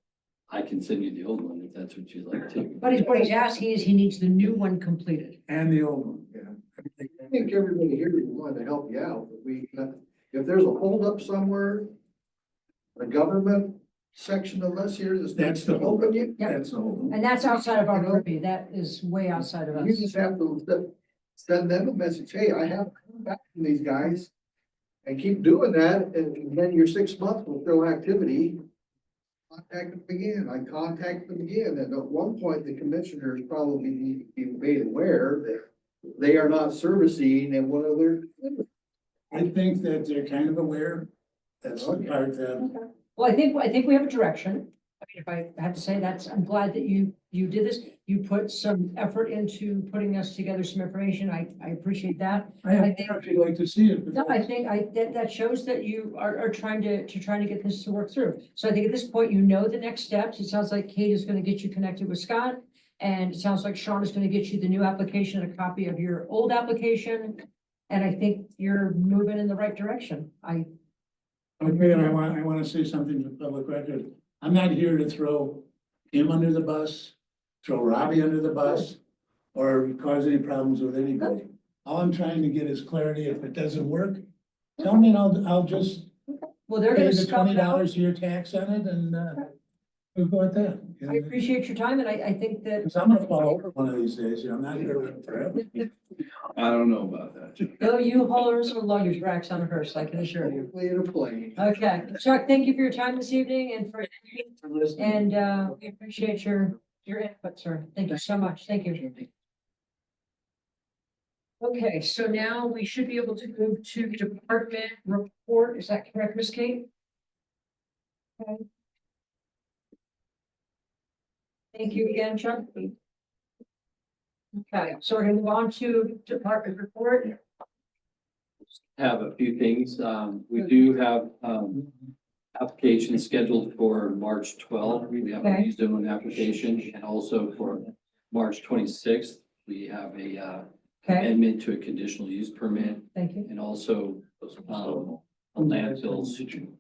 I can send you the old one if that's what you'd like to. But what he's asking is he needs the new one completed. And the old one? Yeah. I think everybody here would want to help you out, but if there's a holdup somewhere, the government section of us here that's. That's the whole- Open you. Yeah. That's all. And that's outside of our purview. That is way outside of us. You just have to send them a message, hey, I have come back from these guys. And keep doing that, and then your 6 months will show activity. Contact them again, I contact them again, and at one point, the commissioners probably need to be made aware that they are not servicing and one of their. I think that they're kind of aware. That's the part that, Well, I think we have a direction. I mean, if I have to say I'm glad that you did this. You put some effort into putting us together some information. I appreciate that. I actually like to see it. No, I think that shows that you are trying to get this to work through. So I think at this point, you know the next steps. It sounds like Kate is gonna get you connected with Scott. And it sounds like Sean is gonna get you the new application and a copy of your old application. And I think you're moving in the right direction. Okay, and I want to say something to the public record. I'm not here to throw him under the bus, throw Robbie under the bus, or cause any problems with anybody. All I'm trying to get is clarity. If it doesn't work, tell me and I'll just Well, they're pay gonna the spell it out. $20 a year tax on it and, we'll go at that. I appreciate your time and I think that Because I'm gonna fall over one of these days, I'm not here to live forever. I don't know about that. no, you haulers or luggage racks on a hearse, I can assure you. Hopefully in a plane. Okay, Chuck, thank you for your time this evening and we appreciate your input, sir. Thank you so much. Thank you. Okay, so now we should be able to move to department report. Is that correct, Ms. Kate? Okay. Thank you again, Chuck. Okay, so we're gonna move on to department report. Have a few things. We do have, applications scheduled for March 12th. We have a Okay. rezone application, and also for March 26th, we have a, Okay, amendment to a conditional use permit, thank you. and also, a landfill certificate.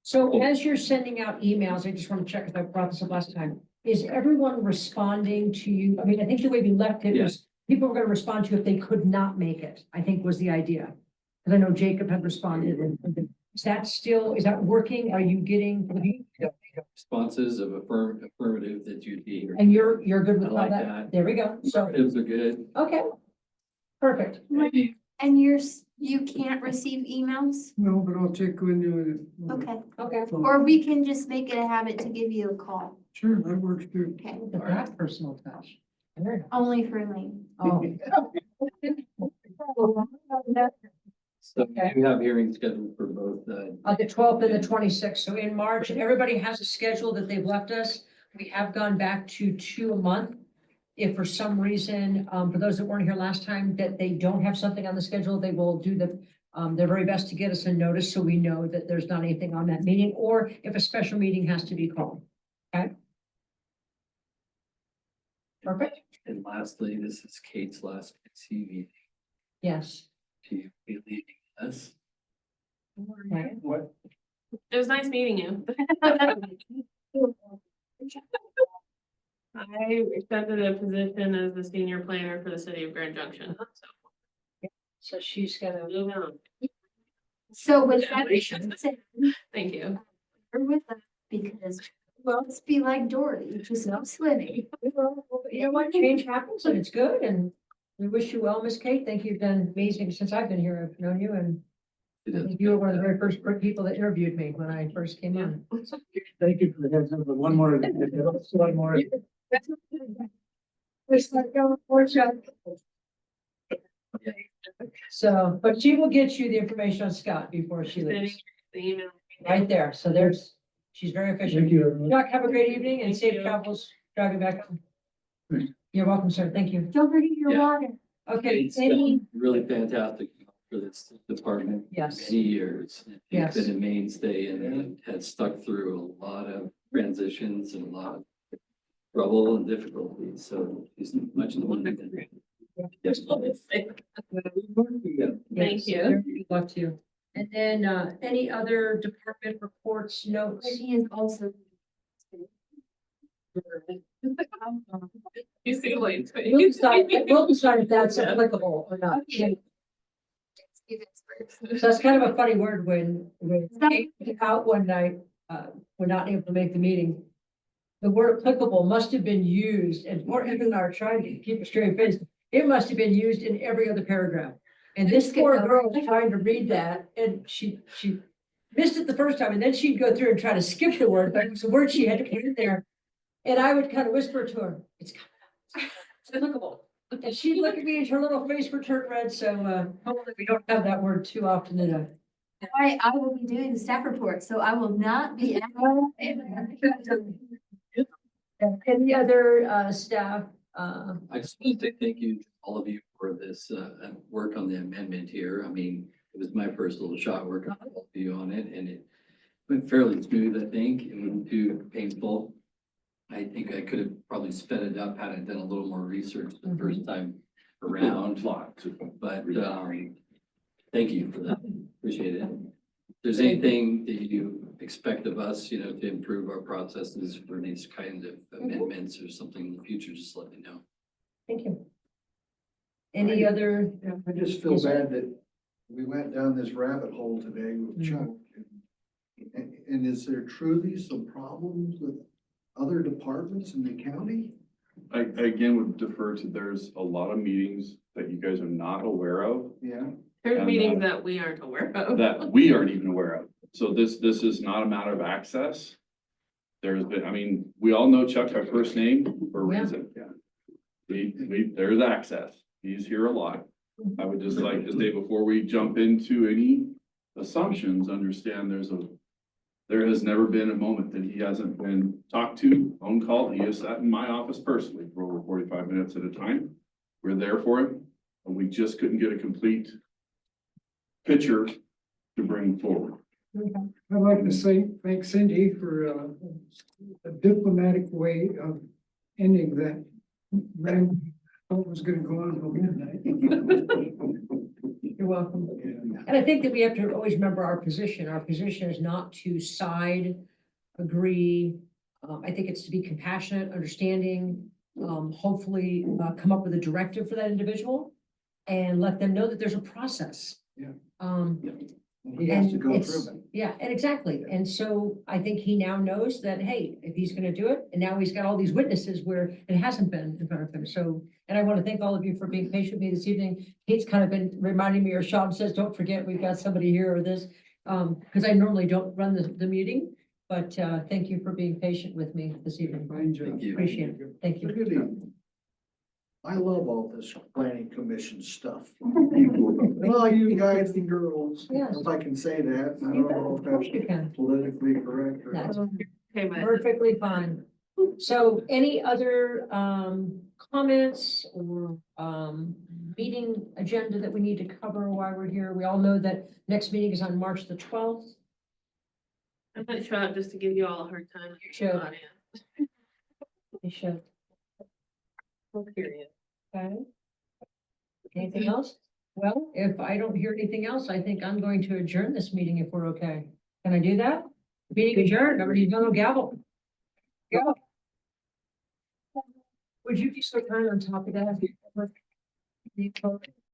So as you're sending out emails, I just want to check if I brought this up last time. Is everyone responding to you? I mean, I think the way we left it was people were going to respond to you if they could not make it, I think was the idea. Because I know Jacob had responded and is that working? Are you getting? Responses of affirmative that you'd be here. And you're good I with all like that? that. There we go. So, Affirmatives are good. okay. Perfect. And you can't receive emails? No, but I'll check when you. Okay, Okay. or we can just make it a habit to give you a call, Sure, that works too. okay, That personal touch. Very nice. only for Elaine. Oh. So we have hearings scheduled for both, The 12th and the 26th. So in March, and everybody has a schedule that they've left us. We have gone back to 2 a month. If for some reason, for those that weren't here last time, that they don't have something on the schedule, they will do their very best to get us a notice so we know that there's not anything on that meeting, or if a special meeting has to be called. Okay? Perfect. and lastly, this is Kate's last TV. Yes. She will be leaving us. Okay. What? It was nice meeting you. I accepted a position as the senior planner for the city of Grand Junction, so. So she's gonna. moving on. So with that being said, Thank you. we're with us because, well, let's be like Dory, just no swimming. You know what? Change happens and it's good and we wish you well, Miss Kate. Thank you. You've been amazing since I've been here. I've known you and It I is. think you were one of the very first people that interviewed me when I first came in. Thank you for the heads up, but one more. One more. So, but she will get you the information on Scott before she leaves, The email. right there. So she's very Thank efficient. you, everyone. Chuck, have a great evening and Thank safe you. travels driving back home. Thanks. You're welcome, sir. Thank you. Don't forget your Yeah. water. Okay, It's any, really fantastic for this department. yes, Many years. Yes. It's been a mainstay and had stuck through a lot of transitions and a lot of trouble and difficulties, so he's much in the one. Yes. yes, you. Good luck to you. And then, any other department reports, notes? But he is also. You see, like. We'll decide if that's applicable or not. So that's kind of a funny word when Kate was out one night, we're not able to make the meeting. The word applicable must have been used, and Morton and I are trying to keep a straight face. It must have been used in every other paragraph. And this poor girl was trying to read that, and she missed it the first time, and then she'd go through and try to skip the word, but it was a word she had to put in there. And I would kind of whisper to her, it's coming up. It's applicable. And she'd look at me and her little face would turn red, so hopefully we don't have that word too often in a. I will be doing the staff report, so I will not be. Any other staff? I just want to say thank you, to all of you, for this work on the amendment here. I mean, it was my first little shot working with all of you on it, and it went fairly smooth, I think. It wasn't too painful. I think I could have probably sped it up had I done a little more research the first time around. But thank you for that. Appreciate it. If there's anything that you expect of us, to improve our processes for these kinds of amendments or something in the future, just let me know. Thank you. Any other? I just feel bad that we went down this rabbit hole today with Chuck. And is there truly some problems with other departments in the county? I again would defer to, there's a lot of meetings that you guys are not aware of, Yeah. There's And, meetings that we aren't aware of. that we aren't even aware of. So this is not a matter of access. There's been, we all know Chuck by first name for a Yeah. reason. There's access. He's here a lot. I would just like to say, before we jump into any assumptions, understand there has never been a moment that he hasn't been talked to, phone called. He has sat in my office personally for over 45 minutes at a time. We're there for him, and we just couldn't get a complete picture to bring forward. I'd like to say, thank Cindy for a diplomatic way of ending that. Ran, what was gonna go on till midnight. You're welcome. And I think that we have to always remember our position. Our position is not to side, agree. I think it's to be compassionate, understanding, hopefully come up with a directive for that individual and let them know that there's a process. Yeah. And He has to go it's- through it. Yeah, and exactly. And so I think he now knows that, hey, if he's gonna do it, and now he's got all these witnesses where it hasn't been in front of him. So, and I want to thank all of you for being patient with me this evening. Kate's kind of been reminding me, or Sean says, don't forget, we've got somebody here or this. Because I normally don't run the meeting, but thank you for being patient with me this evening. Fine job. Thank you. Appreciate it. Thank you. Good evening. I love all this planning commission stuff. Well, you guys and girls, Yes. if I can say that, I You don't know if Of course you that's can. politically correct or. That's Okay, but perfectly fine. So any other comments or meeting agenda that we need to cover while we're here? We all know that next meeting is on March the 12th. I'm not sure, just to give you all a hard time. You should. Audience. We should. Period. Okay. Anything else? Well, if I don't hear anything else, I think I'm going to adjourn this meeting if we're okay. Can I do that? Meeting adjourned. Everybody's done a gavel. Go. Would you be so kind on top of that?